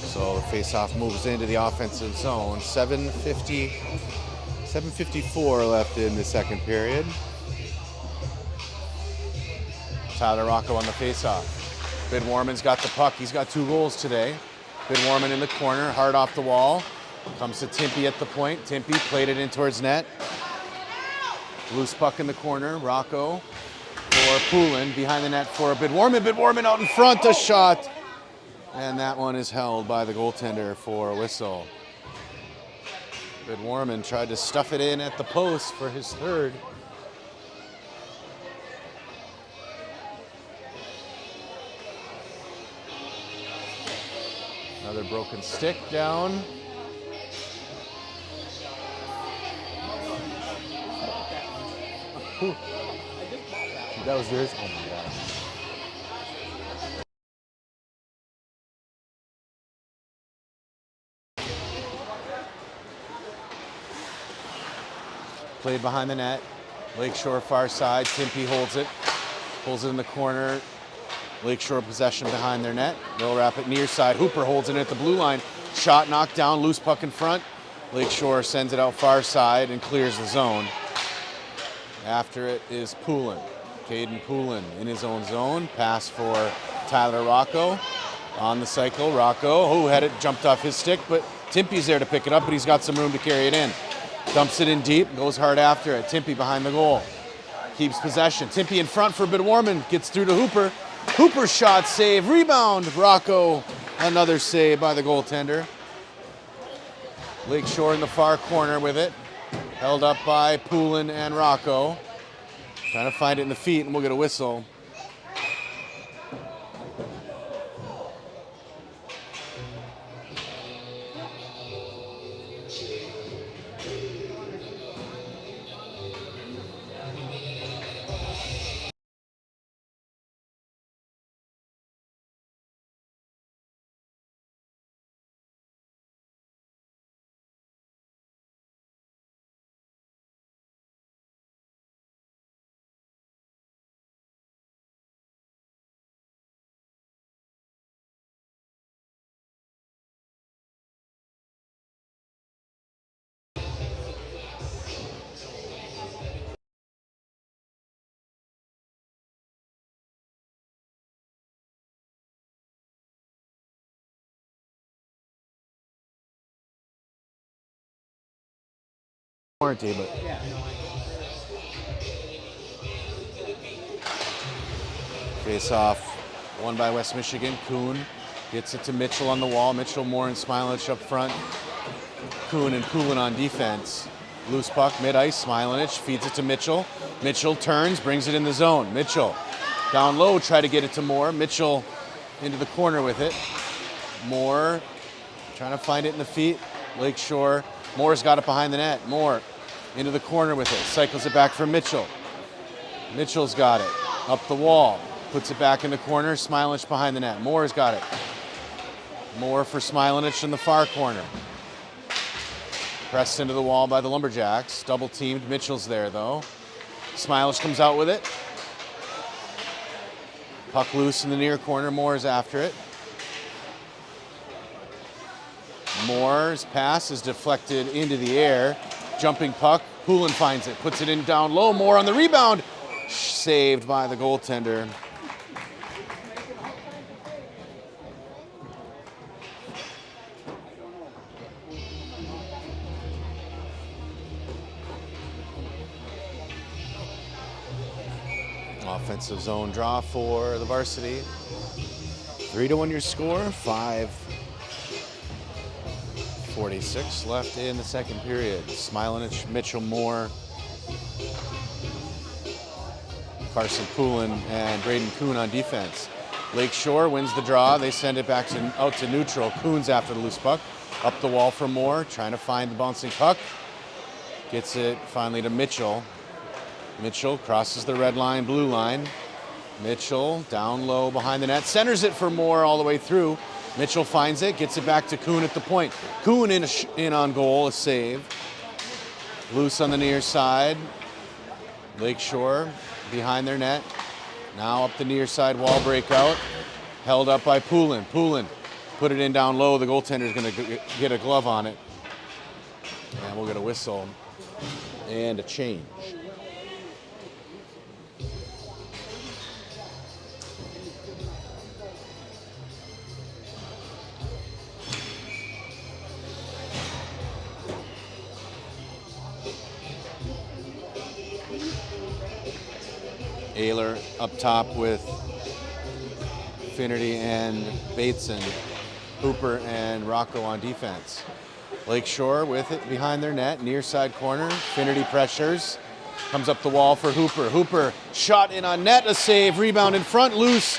So the face-off moves into the offensive zone. 7:54 left in the second period. Tyler Rocco on the face-off. Bidwarman's got the puck. He's got 2 goals today. Bidwarman in the corner, hard off the wall. Comes to Timpy at the point. Timpy played it in towards net. Loose puck in the corner. Rocco for Poulin. Behind the net for Bidwarman. Bidwarman out in front, a shot. And that one is held by the goaltender for a whistle. Bidwarman tried to stuff it in at the post for his third. Another broken stick down. Ooh. That was yours? Oh my God. Played behind the net. Lakeshore far side. Timpy holds it. Pulls it in the corner. Lakeshore possession behind their net. They'll wrap it near side. Hooper holds it at the blue line. Shot knocked down, loose puck in front. Lakeshore sends it out far side and clears the zone. After it is Poulin. Caden Poulin in his own zone. Pass for Tyler Rocco. On the cycle, Rocco, who had it jumped off his stick, but Timpy's there to pick it up, but he's got some room to carry it in. Dumps it in deep, goes hard after it. Timpy behind the goal. Keeps possession. Timpy in front for Bidwarman. Gets through to Hooper. Hooper's shot, save, rebound. Rocco, another save by the goaltender. Lakeshore in the far corner with it. Held up by Poulin and Rocco. Trying to find it in the feet, and we'll get a whistle. Warranty, but face off, won by West Michigan. Kuhn gets it to Mitchell on the wall. Mitchell, Moore, and Smilich up front. Kuhn and Poulin on defense. Loose puck, mid-ice, Smilanich feeds it to Mitchell. Mitchell turns, brings it in the zone. Mitchell down low, try to get it to Moore. Mitchell into the corner with it. Moore trying to find it in the feet. Lakeshore, Moore's got it behind the net. Moore into the corner with it, cycles it back for Mitchell. Mitchell's got it, up the wall, puts it back in the corner. Smilanich behind the net. Moore's got it. Moore for Smilanich in the far corner. Pressed into the wall by the Lumberjacks. Double teamed. Mitchell's there though. Smilanich comes out with it. Puck loose in the near corner. Moore's after it. Moore's pass is deflected into the air. Jumping puck. Poulin finds it. Puts it in down low. Moore on the rebound. Saved by the goaltender. Offensive zone draw for the Varsity. 3-1 your score. 5:46 left in the second period. Smilanich, Mitchell, Moore, Carson Poulin, and Braden Kuhn on defense. Lakeshore wins the draw. They send it back out to neutral. Kuhn's after the loose puck. Up the wall for Moore, trying to find the bouncing puck. Gets it finally to Mitchell. Mitchell crosses the red line, blue line. Mitchell down low behind the net, centers it for Moore all the way through. Mitchell finds it, gets it back to Kuhn at the point. Kuhn in on goal, a save. Loose on the near side. Lakeshore behind their net. Now up the near side wall breakout. Held up by Poulin. Poulin put it in down low. The goaltender's going to get a glove on it. And we'll get a whistle and a change. Ayler up top with Finnerty and Bateson. Hooper and Rocco on defense. Lakeshore with it behind their net, near side corner. Finnerty pressures, comes up the wall for Hooper. Hooper shot in on net, a save, rebound in front, loose.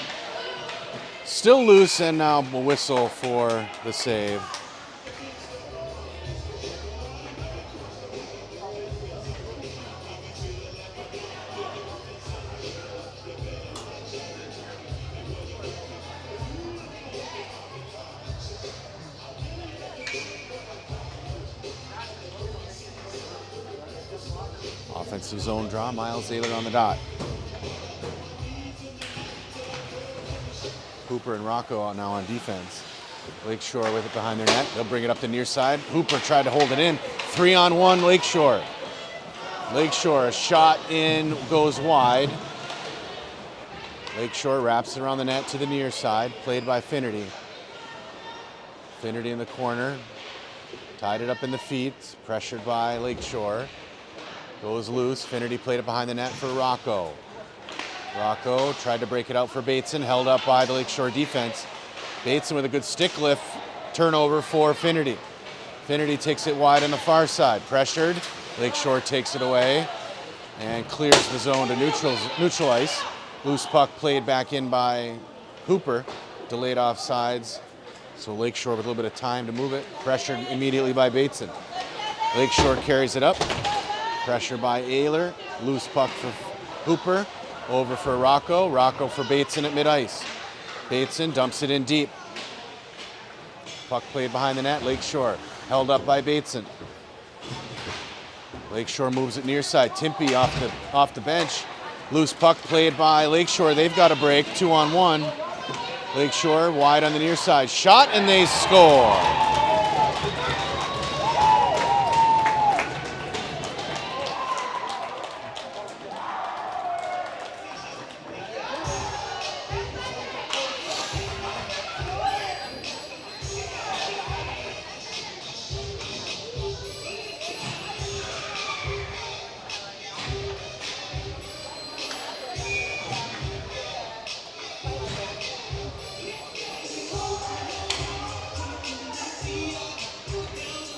Still loose, and now a whistle for the save. Offensive zone draw, Miles Ayler on the dot. Hooper and Rocco now on defense. Lakeshore with it behind their net. They'll bring it up the near side. Hooper tried to hold it in. 3-on-1 Lakeshore. Lakeshore, a shot in, goes wide. Lakeshore wraps it around the net to the near side, played by Finnerty. Finnerty in the corner, tied it up in the feet, pressured by Lakeshore. Goes loose. Finnerty played it behind the net for Rocco. Rocco tried to break it out for Bateson, held up by the Lakeshore defense. Bateson with a good stick lift, turnover for Finnerty. Finnerty takes it wide on the far side, pressured. Lakeshore takes it away and clears the zone to neutral ice. Loose puck played back in by Hooper, delayed offsides. So Lakeshore with a little bit of time to move it, pressured immediately by Bateson. Lakeshore carries it up. Pressure by Ayler, loose puck for Hooper, over for Rocco, Rocco for Bateson at mid-ice. Bateson dumps it in deep. Puck played behind the net, Lakeshore, held up by Bateson. Lakeshore moves it near side, Timpey off the bench. Loose puck played by Lakeshore, they've got a break, 2-on-1. Lakeshore wide on the near side, shot and they score.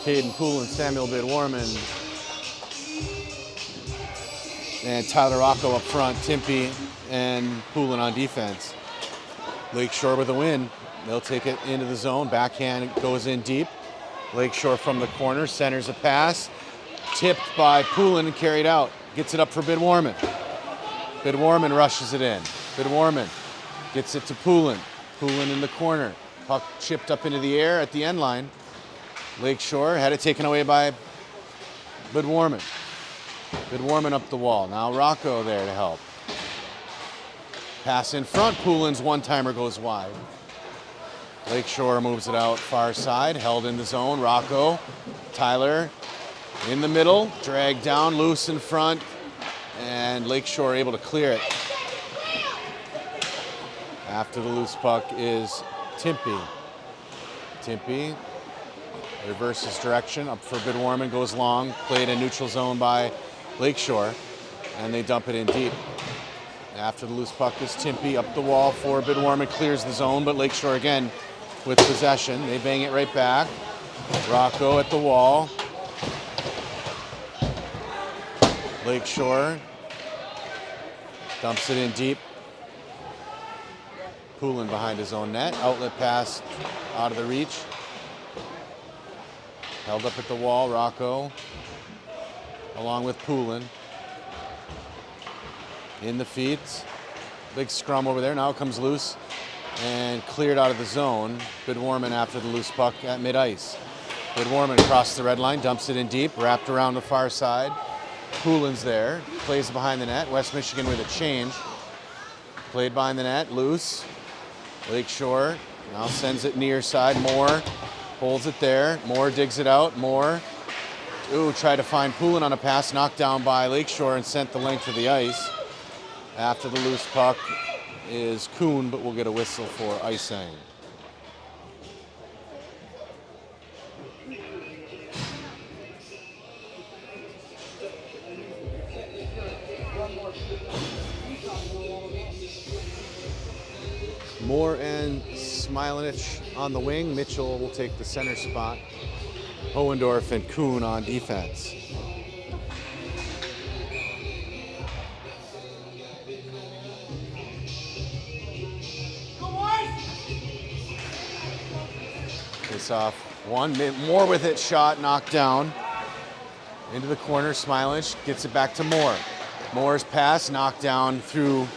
Caden Poole and Samuel Bidwarman and Tyler Rocco up front, Timpy and Poulin on defense. Lakeshore with a win. They'll take it into the zone. Backhand goes in deep. Lakeshore from the corner, centers a pass. Tipped by Poulin and carried out. Gets it up for Bidwarman. Bidwarman rushes it in. Bidwarman gets it to Poulin. Poulin in the corner. Puck chipped up into the air at the end line. Lakeshore had it taken away by Bidwarman. Bidwarman up the wall. Now Rocco there to help. Pass in front. Poulin's one-timer goes wide. Lakeshore moves it out far side. Held in the zone. Rocco. Tyler in the middle. Dragged down. Loose in front. And Lakeshore able to clear it. After the loose puck is Timpy. Timpy reverses direction. Up for Bidwarman. Goes long. Played in neutral zone by Lakeshore. And they dump it in deep. After the loose puck is Timpy up the wall for Bidwarman, clears the zone, but Lakeshore again with possession. They bang it right back. Rocco at the wall. Lakeshore dumps it in deep. Poulin behind his own net. Outlet pass out of the reach. Held up at the wall, Rocco along with Poulin. In the feet. Big scrum over there. Now it comes loose and cleared out of the zone. Bidwarman after the loose puck at mid-ice. Bidwarman across the red line, dumps it in deep, wrapped around the far side. Poulin's there, plays behind the net. West Michigan with a change. Played behind the net, loose. Lakeshore now sends it near side. Moore holds it there. Moore digs it out. Moore. Tried to find Poulin on a pass, knocked down by Lakeshore and sent the length of the ice. After the loose puck is Kuhn, but we'll get a whistle for icing. Moore and Smilanich on the wing. Mitchell will take the center spot. Hohendorf and Kuhn on defense. Face off one. Moore with it, shot, knocked down. Into the corner, Smilanich gets it back to Moore. Moore's pass, knocked down through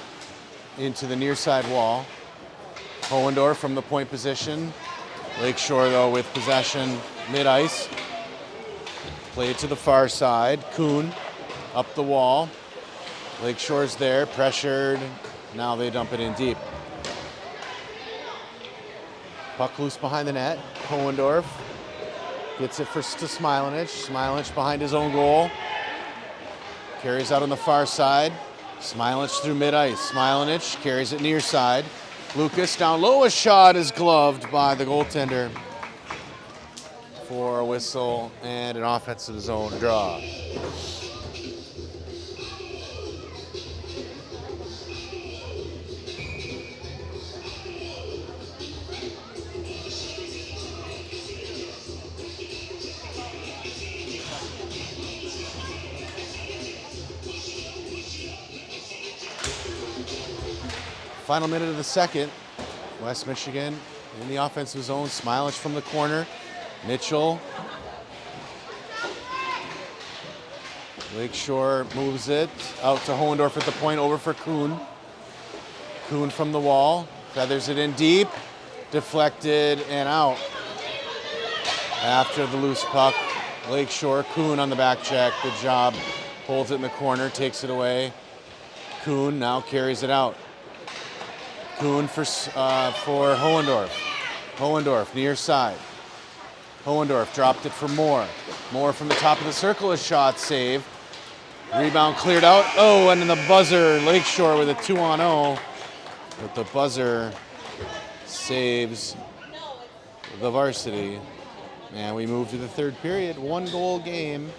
into the near side wall. Hohendorf from the point position. Lakeshore, though, with possession mid-ice. Played to the far side. Kuhn up the wall. Lakeshore's there, pressured. Now they dump it in deep. Puck loose behind the net. Hohendorf gets it to Smilanich. Smilanich behind his own goal. Carries out on the far side. Smilanich through mid-ice. Smilanich carries it near side. Lucas down low. A shot is gloved by the goaltender for a whistle and an offensive zone draw. Final minute of the second. West Michigan in the offensive zone. Smilanich from the corner. Mitchell. Lakeshore moves it out to Hohendorf at the point, over for Kuhn. Kuhn from the wall. Feathers it in deep. Deflected and out. After the loose puck, Lakeshore. Kuhn on the back check. Good job. Holds it in the corner. Takes it away. Kuhn now carries it out. Kuhn for Hohendorf. Hohendorf near side. Hohendorf dropped it for Moore. Moore from the top of the circle, a shot save. Rebound cleared out. Oh, and then the buzzer, Lakeshore with a 2-on-0. But the buzzer saves the Varsity. And we move to the third period. 1-goal game.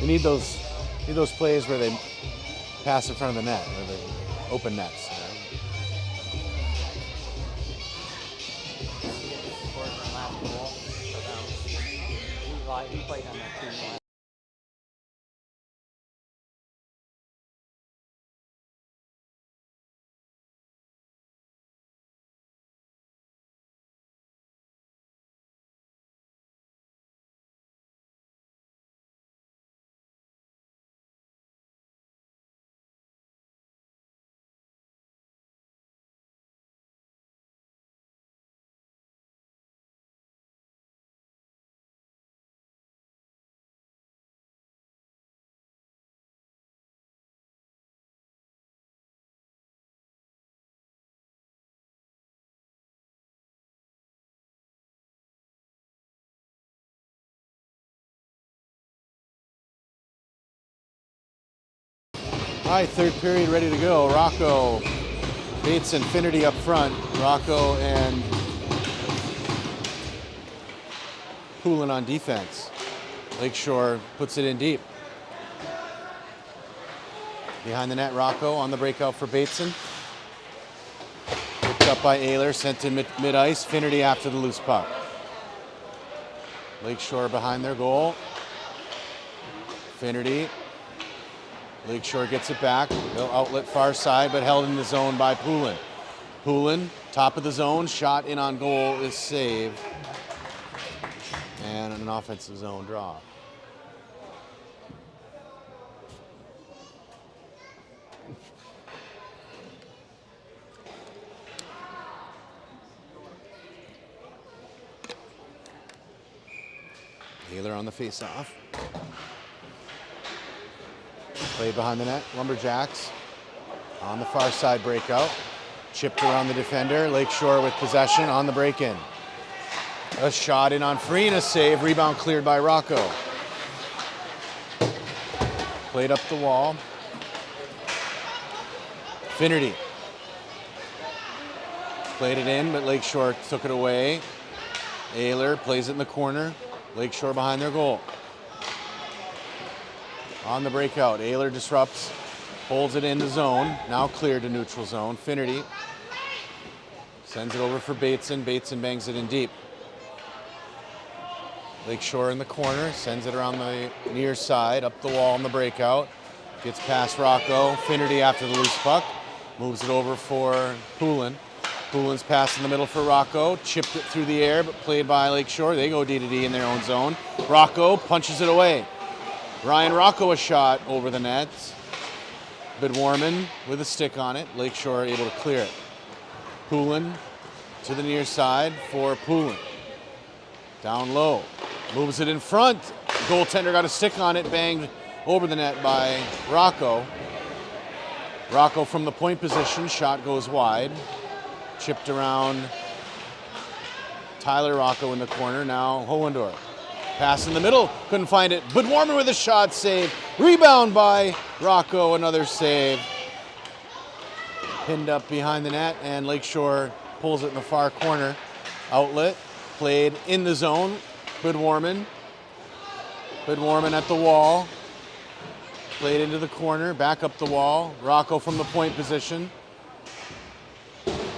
We need those plays where they pass in front of the net, or the open nets. He scored in the last goal for them. He played on that team last. All right, third period ready to go. Rocco, Bates, and Finnerty up front. Rocco and Poulin on defense. Lakeshore puts it in deep. Behind the net, Rocco on the breakout for Bateson. Picked up by Ayler, sent in mid-ice. Finnerty after the loose puck. Lakeshore behind their goal. Finnerty. Lakeshore gets it back. They'll outlet far side, but held in the zone by Poulin. Poulin, top of the zone, shot in on goal is saved. And an offensive zone draw. Ayler on the face-off. Played behind the net. Lumberjacks on the far side breakout. Chipped around the defender. Lakeshore with possession on the break-in. A shot in on free and a save. Rebound cleared by Rocco. Played up the wall. Finnerty. Played it in, but Lakeshore took it away. Ayler plays it in the corner. Lakeshore behind their goal. On the breakout, Ayler disrupts, holds it in the zone, now cleared to neutral zone. Finnerty sends it over for Bateson. Bateson bangs it in deep. Lakeshore in the corner, sends it around the near side, up the wall on the breakout. Gets past Rocco. Finnerty after the loose puck, moves it over for Poulin. Poulin's pass in the middle for Rocco, chipped it through the air, but played by Lakeshore. They go D-to-D in their own zone. Rocco punches it away. Ryan Rocco a shot over the net. Bidwarman with a stick on it. Lakeshore able to clear it. Poulin to the near side for Poulin. Down low. Moves it in front. Goaltender got a stick on it. Banged over the net by Rocco. Rocco from the point position. Shot goes wide. Chipped around Tyler Rocco in the corner. Now Hohendorf. Pass in the middle, couldn't find it. Bidwarman with a shot, save. Rebound by Rocco, another save. Pinned up behind the net, and Lakeshore pulls it in the far corner. Outlet, played in the zone. Bidwarman at the wall. Played into the corner, back up the wall. Rocco from the point position.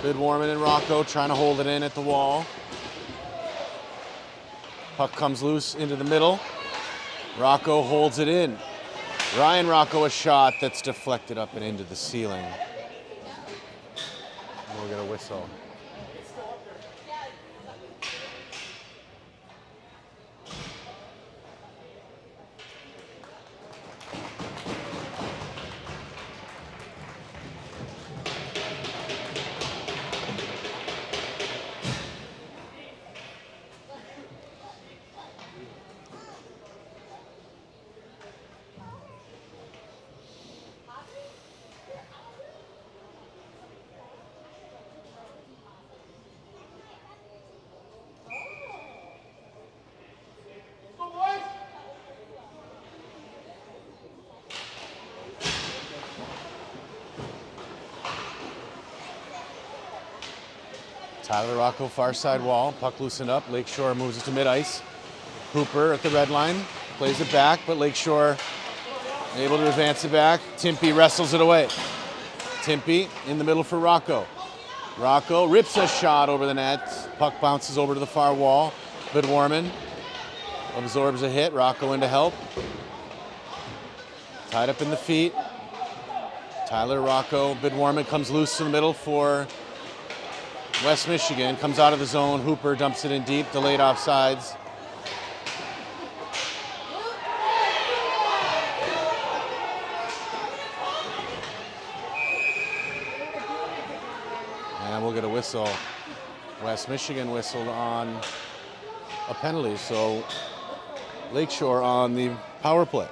Bidwarman and Rocco trying to hold it in at the wall. Puck comes loose into the middle. Rocco holds it in. Ryan Rocco a shot that's deflected up and into the ceiling. We'll get a whistle. Tyler Rocco, far side wall. Puck loosened up. Lakeshore moves it to mid-ice. Hooper at the red line. Plays it back, but Lakeshore able to advance it back. Timpey wrestles it away. Timpey in the middle for Rocco. Rocco rips a shot over the net. Puck bounces over to the far wall. Bidwarman absorbs a hit. Rocco in to help. Tied up in the feet. Tyler Rocco. Bidwarman comes loose in the middle for West Michigan. Comes out of the zone. Hooper dumps it in deep. Delayed offsides. And we'll get a whistle. West Michigan whistled on a penalty, so Lakeshore on the power play.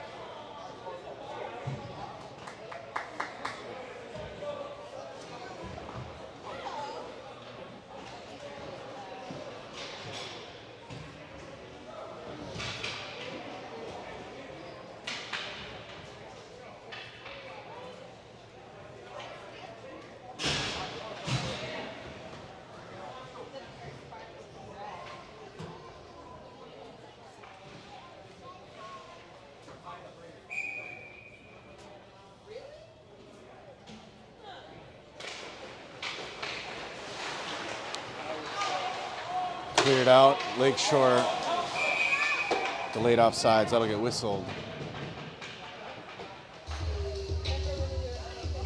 Cleared out. Lakeshore delayed offsides. That'll get whistled.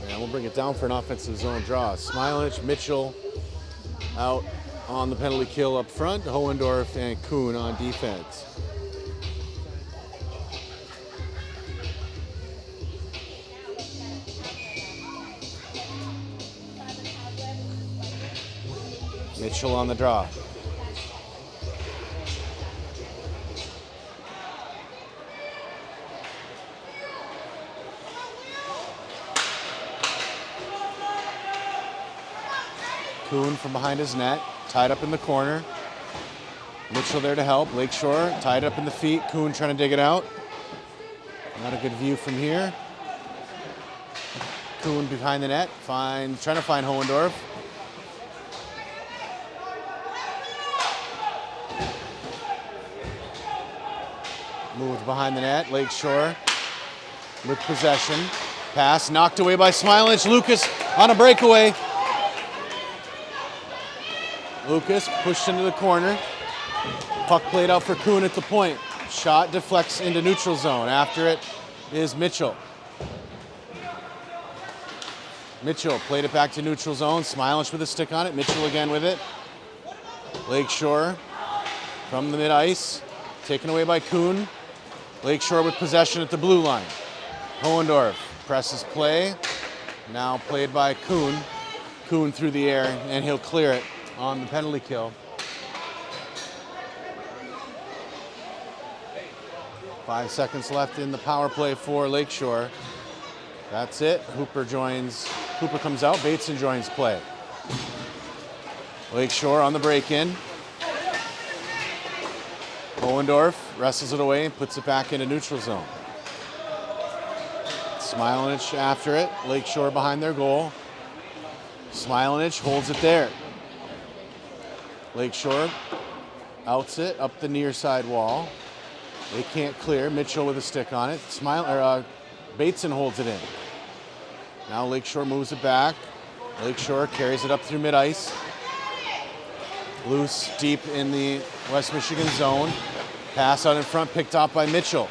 And we'll bring it down for an offensive zone draw. Smilich, Mitchell out on the penalty kill up front. Hohendorf and Kuhn on defense. Mitchell on the draw. Kuhn from behind his net, tied up in the corner. Mitchell there to help. Lakeshore tied up in the feet. Kuhn trying to dig it out. Not a good view from here. Kuhn behind the net, trying to find Hohendorf. Moved behind the net. Lakeshore with possession. Pass knocked away by Smilich. Lucas on a breakaway. Lucas pushed into the corner. Puck played out for Kuhn at the point. Shot deflects into neutral zone. After it is Mitchell. Mitchell played it back to neutral zone. Smilich with a stick on it. Mitchell again with it. Lakeshore from the mid-ice. Taken away by Kuhn. Lakeshore with possession at the blue line. Hohendorf presses play. Now played by Kuhn. Kuhn through the air, and he'll clear it on the penalty kill. 5 seconds left in the power play for Lakeshore. That's it. Hooper comes out. Bateson joins play. Lakeshore on the break-in. Hohendorf wrestles it away and puts it back into neutral zone. Smilich after it. Lakeshore behind their goal. Smilich holds it there. Lakeshore outs it up the near side wall. They can't clear. Mitchell with a stick on it. Bateson holds it in. Now Lakeshore moves it back. Lakeshore carries it up through mid-ice. Loose deep in the West Michigan zone. Pass out in front picked off by Mitchell.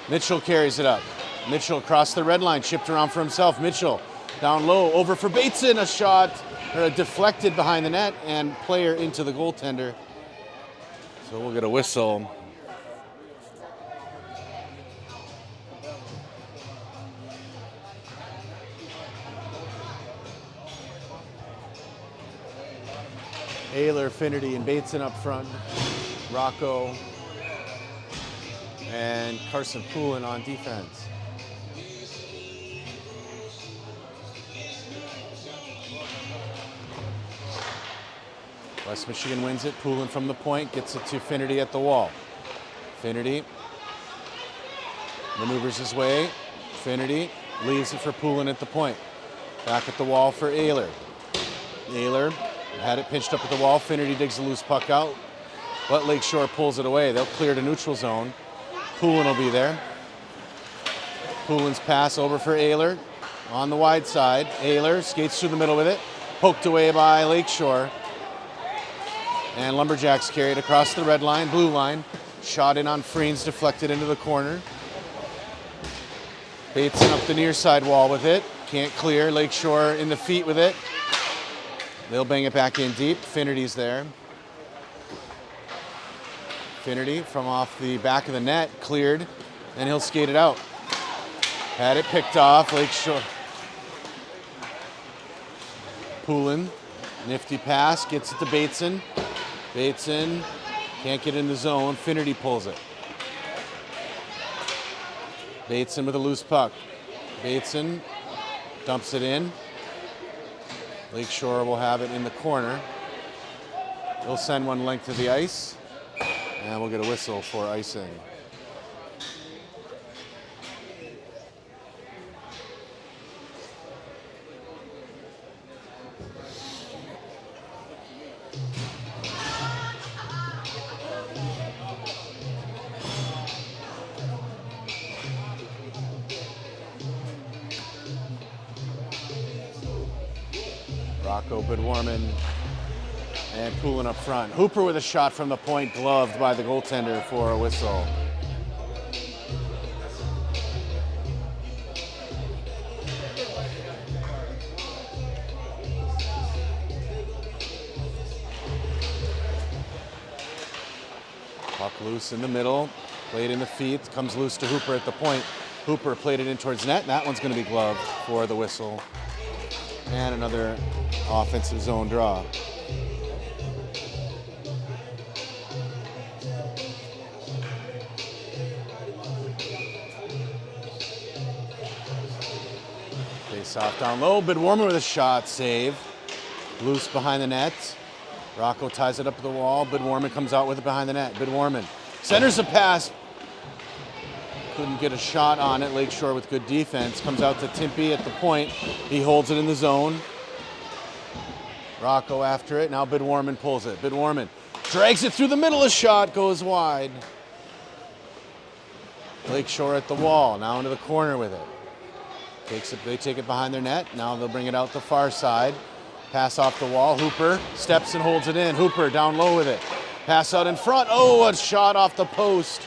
Mitchell carries it up. Mitchell across the red line, chipped around for himself. Mitchell down low, over for Bateson. A shot deflected behind the net and player into the goaltender. So we'll get a whistle. Ayler, Finnerty, and Bateson up front. Rocco and Carson Poulin on defense. West Michigan wins it. Poulin from the point, gets it to Finnerty at the wall. Finnerty maneuvers his way. Finnerty leaves it for Poulin at the point. Back at the wall for Ayler. Ayler had it pinched up at the wall. Finnerty digs the loose puck out, but Lakeshore pulls it away. They'll clear to neutral zone. Poulin will be there. Poulin's pass over for Ayler on the wide side. Ayler skates through the middle with it. Poked away by Lakeshore. And Lumberjacks carried across the red line, blue line. Shot in on Freens, deflected into the corner. Bateson up the near side wall with it. Can't clear. Lakeshore in the feet with it. They'll bang it back in deep. Finnerty's there. Finnerty from off the back of the net, cleared, and he'll skate it out. Had it picked off, Lakeshore. Poulin, nifty pass, gets it to Bateson. Bateson can't get in the zone. Finnerty pulls it. Bateson with a loose puck. Bateson dumps it in. Lakeshore will have it in the corner. They'll send one length to the ice, and we'll get a whistle for icing. Rocco, Bidwarman, and Poulin up front. Hooper with a shot from the point, gloved by the goaltender for a whistle. Puck loose in the middle, played in the feet, comes loose to Hooper at the point. Hooper played it in towards net, and that one's going to be gloved for the whistle. And another offensive zone draw. Face off down low. Bidwarman with a shot, save. Loose behind the net. Rocco ties it up to the wall. Bidwarman comes out with it behind the net. Bidwarman centers a pass. Couldn't get a shot on it. Lakeshore with good defense. Comes out to Timpy at the point. He holds it in the zone. Rocco after it. Now Bidwarman pulls it. Bidwarman drags it through the middle. A shot goes wide. Lakeshore at the wall. Now into the corner with it. They take it behind their net. Now they'll bring it out the far side. Pass off the wall. Hooper steps and holds it in. Hooper down low with it. Pass out in front. Oh, a shot off the post.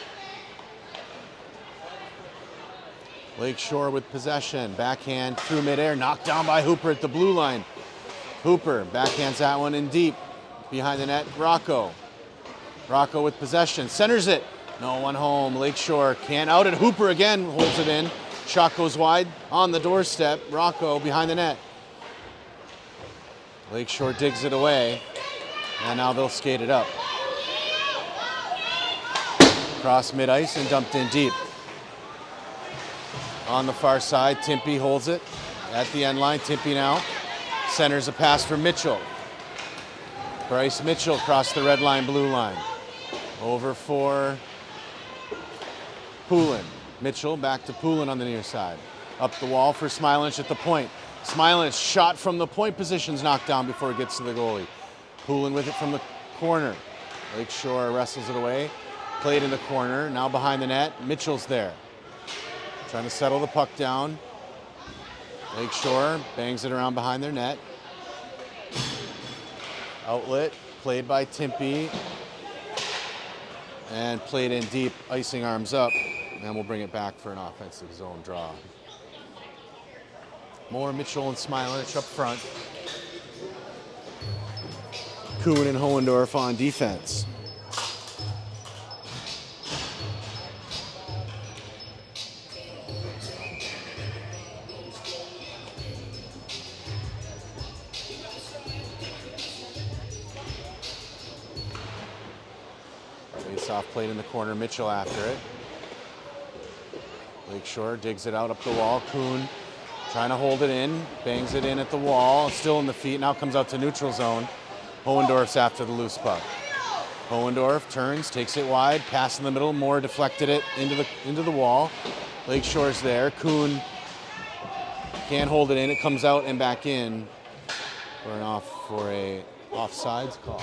Lakeshore with possession. Backhand through midair. Knocked down by Hooper at the blue line. Hooper backhands that one in deep. Behind the net, Rocco. Rocco with possession. Centers it. No one home. Lakeshore can't out it. Hooper again holds it in. Shot goes wide on the doorstep. Rocco behind the net. Lakeshore digs it away. And now they'll skate it up. Cross mid-ice and dumped in deep. On the far side, Timpy holds it at the end line. Timpy now centers a pass for Mitchell. Bryce Mitchell across the red line, blue line. Over for Poulin. Mitchell back to Poulin on the near side. Up the wall for Smilinch at the point. Smilinch shot from the point position's knocked down before it gets to the goalie. Poulin with it from the corner. Lakeshore wrestles it away. Played in the corner, now behind the net. Mitchell's there. Trying to settle the puck down. Lakeshore bangs it around behind their net. Outlet, played by Timpy. And played in deep, icing arms up. And we'll bring it back for an offensive zone draw. More Mitchell and Smilinch up front. Kuhn and Hohendorf on defense. Face-off played in the corner, Mitchell after it. Lakeshore digs it out up the wall. Kuhn trying to hold it in, bangs it in at the wall, still in the feet, now comes out to neutral zone. Hohendorf's after the loose puck. Hohendorf turns, takes it wide, pass in the middle, Moore deflected it into the wall. Lakeshore's there, Kuhn can't hold it in, it comes out and back in for a offsides call.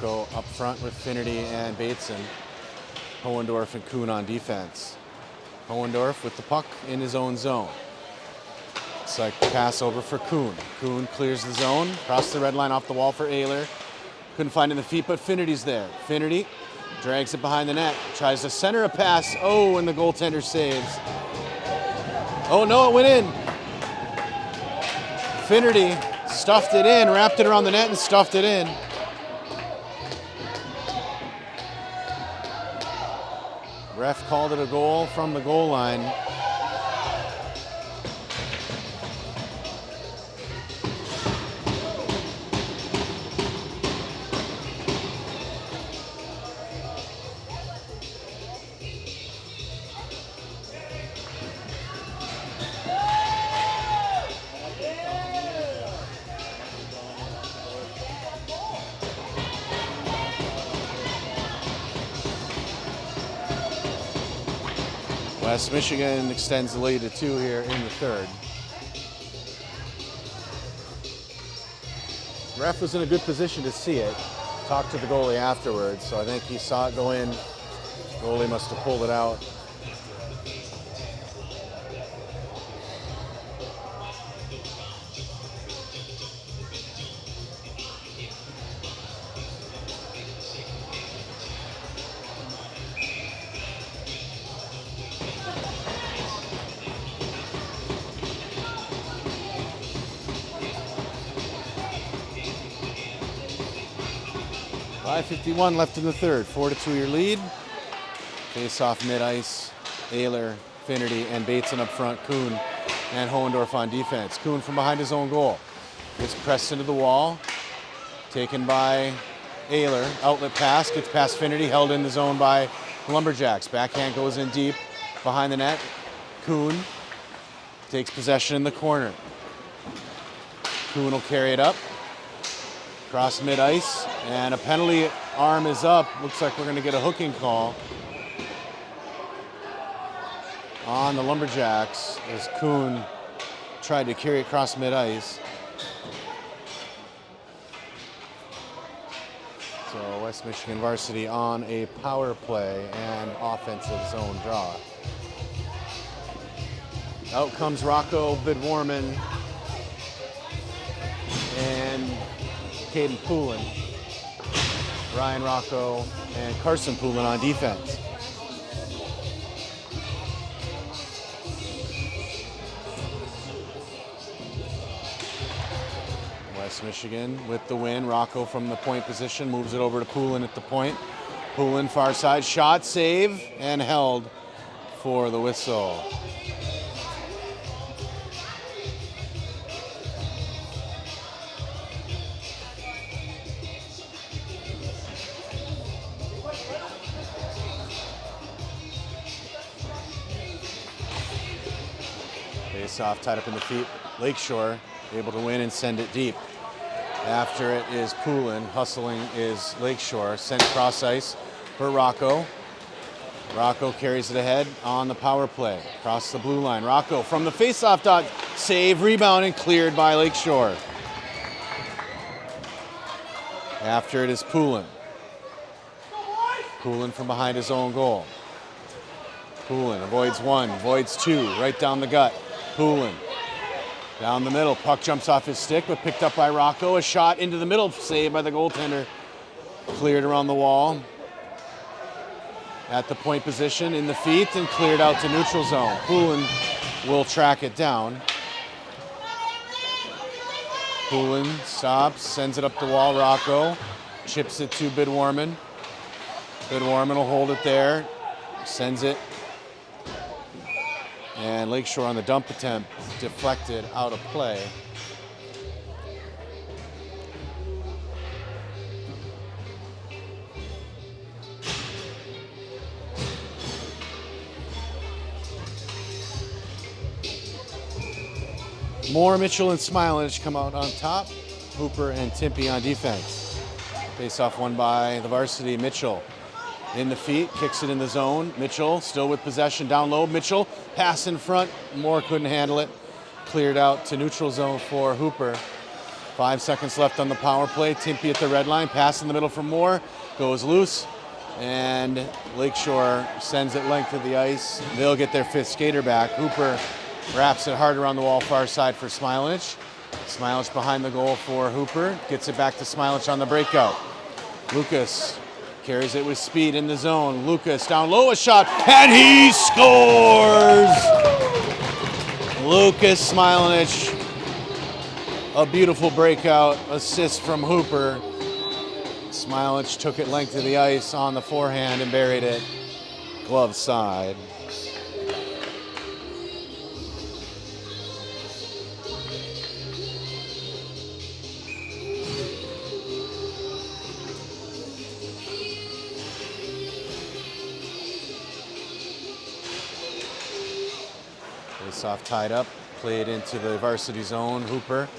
Rocco up front with Finnerty and Bateson. Hohendorf and Kuhn on defense. Hohendorf with the puck in his own zone. It's like pass over for Kuhn. Kuhn clears the zone, across the red line off the wall for Ayler. Couldn't find it in the feet, but Finnerty's there. Finnerty drags it behind the net, tries to center a pass. Oh, and the goaltender saves. Oh no, it went in. Finnerty stuffed it in, wrapped it around the net and stuffed it in. Ref called it a goal from the goal line. West Michigan extends the lead to 2 here in the third. Ref was in a good position to see it. Talked to the goalie afterwards, so I think he saw it go in. Goalie must have pulled it out. .551 left in the third. 4-2 your lead. Face off mid-ice. Ayler, Finnerty, and Bateson up front. Kuhn and Hohendorf on defense. Kuhn from behind his own goal. Gets pressed into the wall. Taken by Ayler. Outlet pass. Gets past Finnerty. Held in the zone by Lumberjacks. Backhand goes in deep behind the net. Kuhn takes possession in the corner. Kuhn will carry it up. Cross mid-ice, and a penalty arm is up. Looks like we're going to get a hooking call on the Lumberjacks as Kuhn tried to carry it across mid-ice. So West Michigan Varsity on a power play and offensive zone draw. Out comes Rocco Bidwarman and Caden Poulin, Ryan Rocco, and Carson Poulin on defense. West Michigan with the win. Rocco from the point position moves it over to Poulin at the point. Poulin far side shot, save, and held for the whistle. Face-off tied up in the feet. Lakeshore able to win and send it deep. After it is Poulin. Hustling is Lakeshore. Sent cross ice for Rocco. Rocco carries it ahead on the power play. Across the blue line. Rocco from the face-off dot. Save, rebound, and cleared by Lakeshore. After it is Poulin. Poulin from behind his own goal. Poulin avoids one, avoids two, right down the gut. Poulin down the middle. Puck jumps off his stick, but picked up by Rocco. A shot into the middle, saved by the goaltender. Cleared around the wall. At the point position in the feet and cleared out to neutral zone. Poulin will track it down. Poulin stops, sends it up the wall. Rocco chips it to Bidwarman. Bidwarman will hold it there, sends it. And Lakeshore on the dump attempt, deflected out of play. Moore, Mitchell, and Smileage come out on top. Hooper and Timpey on defense. Face-off won by the Varsity. Mitchell in the feet, kicks it in the zone. Mitchell still with possession down low. Mitchell pass in front. Moore couldn't handle it. Cleared out to neutral zone for Hooper. 5 seconds left on the power play. Timpy at the red line, pass in the middle for Moore, goes loose, and Lakeshore sends it length of the ice. They'll get their 5th skater back. Hooper wraps it hard around the wall far side for Smilanich. Smilanich behind the goal for Hooper, gets it back to Smilanich on the breakout. Lucas carries it with speed in the zone. Lucas down low, a shot, and he scores! Lucas Smilanich, a beautiful breakout assist from Hooper. Smilanich took it length of the ice on the forehand and buried it glove side. Face-off tied up, played into the varsity zone. Hooper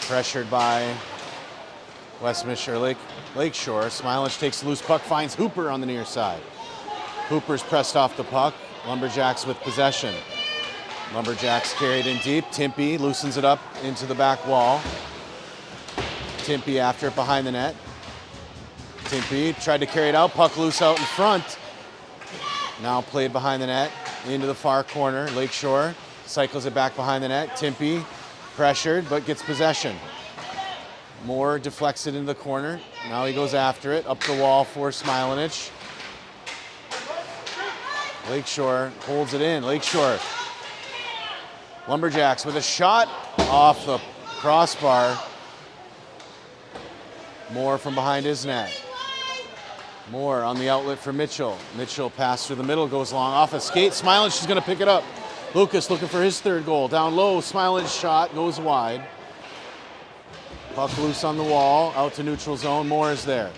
pressured by Lakeshore. Smilanich takes the loose puck, finds Hooper on the near side. Hooper's pressed off the puck. Lumberjacks with possession. Lumberjacks carried in deep. Timpy loosens it up into the back wall. Timpy after it behind the net. Timpy tried to carry it out, puck loose out in front. Now played behind the net into the far corner. Lakeshore cycles it back behind the net. Timpy pressured but gets possession. Moore deflects it into the corner. Now he goes after it, up the wall for Smilanich. Lakeshore holds it in. Lakeshore. Lumberjacks with a shot off the crossbar. Moore from behind his net. Moore on the outlet for Mitchell. Mitchell pass through the middle, goes long off a skate. Smilanich is going to pick it up. Lucas looking for his 3rd goal. Down low, Smilanich shot goes wide. Puck loose on the wall, out to neutral zone. Moore is there.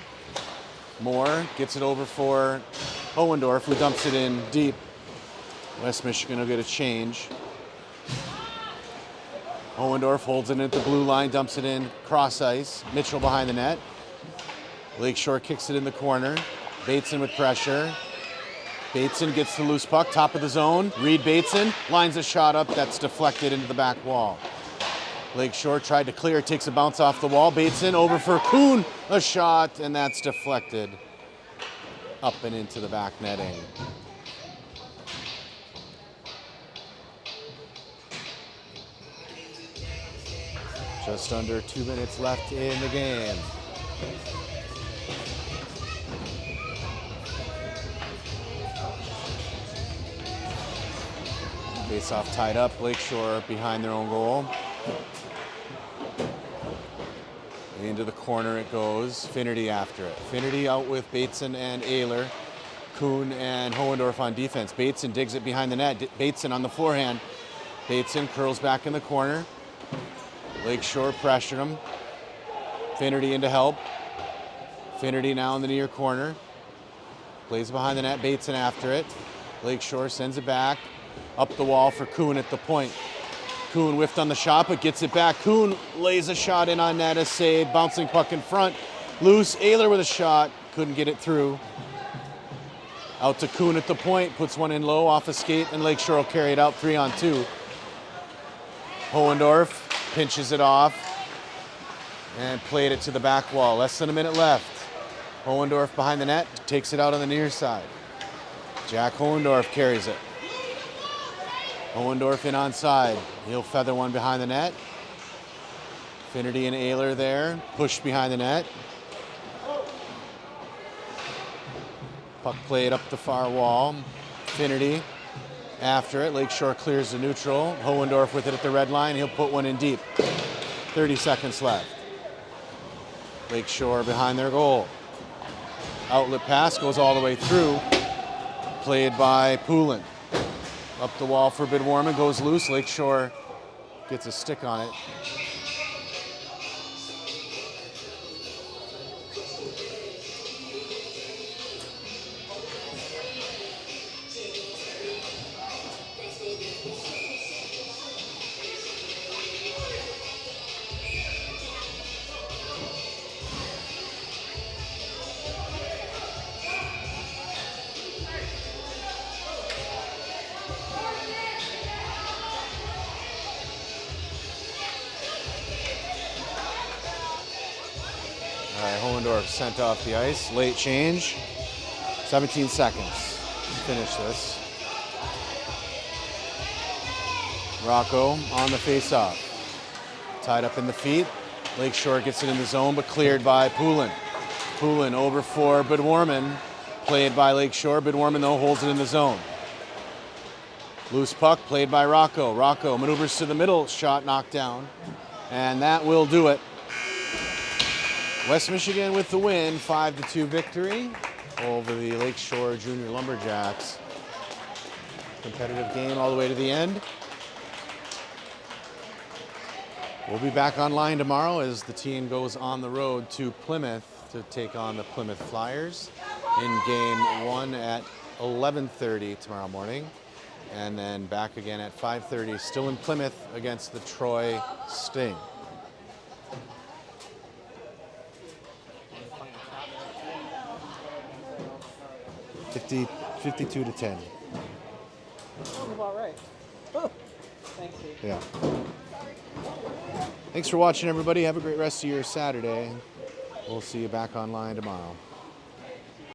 Moore gets it over for Hohendorf, who dumps it in deep. West Michigan will get a change. Hohendorf holds it at the blue line, dumps it in cross ice. Mitchell behind the net. Lakeshore kicks it in the corner. Bateson with pressure. Bateson gets the loose puck, top of the zone. Reed Bateson lines a shot up that's deflected into the back wall. Lakeshore tried to clear, takes a bounce off the wall. Bateson over for Kuhn, a shot, and that's deflected up and into the back netting. Just under 2 minutes left in the game. Face-off tied up, Lakeshore behind their own goal. Into the corner it goes, Finnerty after it. Finnerty out with Bateson and Ayler. Kuhn and Hohendorf on defense. Bateson digs it behind the net. Bateson on the forehand. Bateson curls back in the corner. Lakeshore pressured him. Finnerty into help. Finnerty now in the near corner. Plays behind the net, Bateson after it. Lakeshore sends it back. Up the wall for Kuhn at the point. Kuhn whiffed on the shot, but gets it back. Kuhn lays a shot in on net, a save, bouncing puck in front. Loose, Ayler with a shot, couldn't get it through. Out to Kuhn at the point, puts one in low off a skate, and Lakeshore will carry it out 3-on-2. Hohendorf pinches it off and played it to the back wall. Less than a minute left. Hohendorf behind the net, takes it out on the near side. Jack Hohendorf carries it. Hohendorf in onside. He'll feather one behind the net. Finnerty and Ayler there, pushed behind the net. Puck played up the far wall. Finnerty after it. Lakeshore clears the neutral. Hohendorf with it at the red line. He'll put one in deep. 30 seconds left. Lakeshore behind their goal. Outlet pass goes all the way through. Played by Poulin. Up the wall for Bidwarman, goes loose. Lakeshore gets a stick on it. Frondorf sent off the ice. Late change. 17 seconds to finish this. Rocco on the face-off. Tied up in the feet. Lakeshore gets it in the zone, but cleared by Poulin. Poulin over for Bidwarman. Played by Lakeshore. Bidwarman, though, holds it in the zone. Loose puck played by Rocco. Rocco maneuvers to the middle. Shot knocked down. And that will do it. West Michigan with the win. 5-2 victory over the Lakeshore Junior Lumberjacks. Competitive game all the way to the end. We'll be back online tomorrow as the team goes on the road to Plymouth to take on the Plymouth Flyers in game 1 at 11:30 tomorrow morning. And then back again at 5:30, still in Plymouth against the Troy Sting. $52 to 10. Sounds about right. Thanks, Steve. Yeah. Thanks for watching, everybody. Have a great rest of your Saturday. We'll see you back online tomorrow.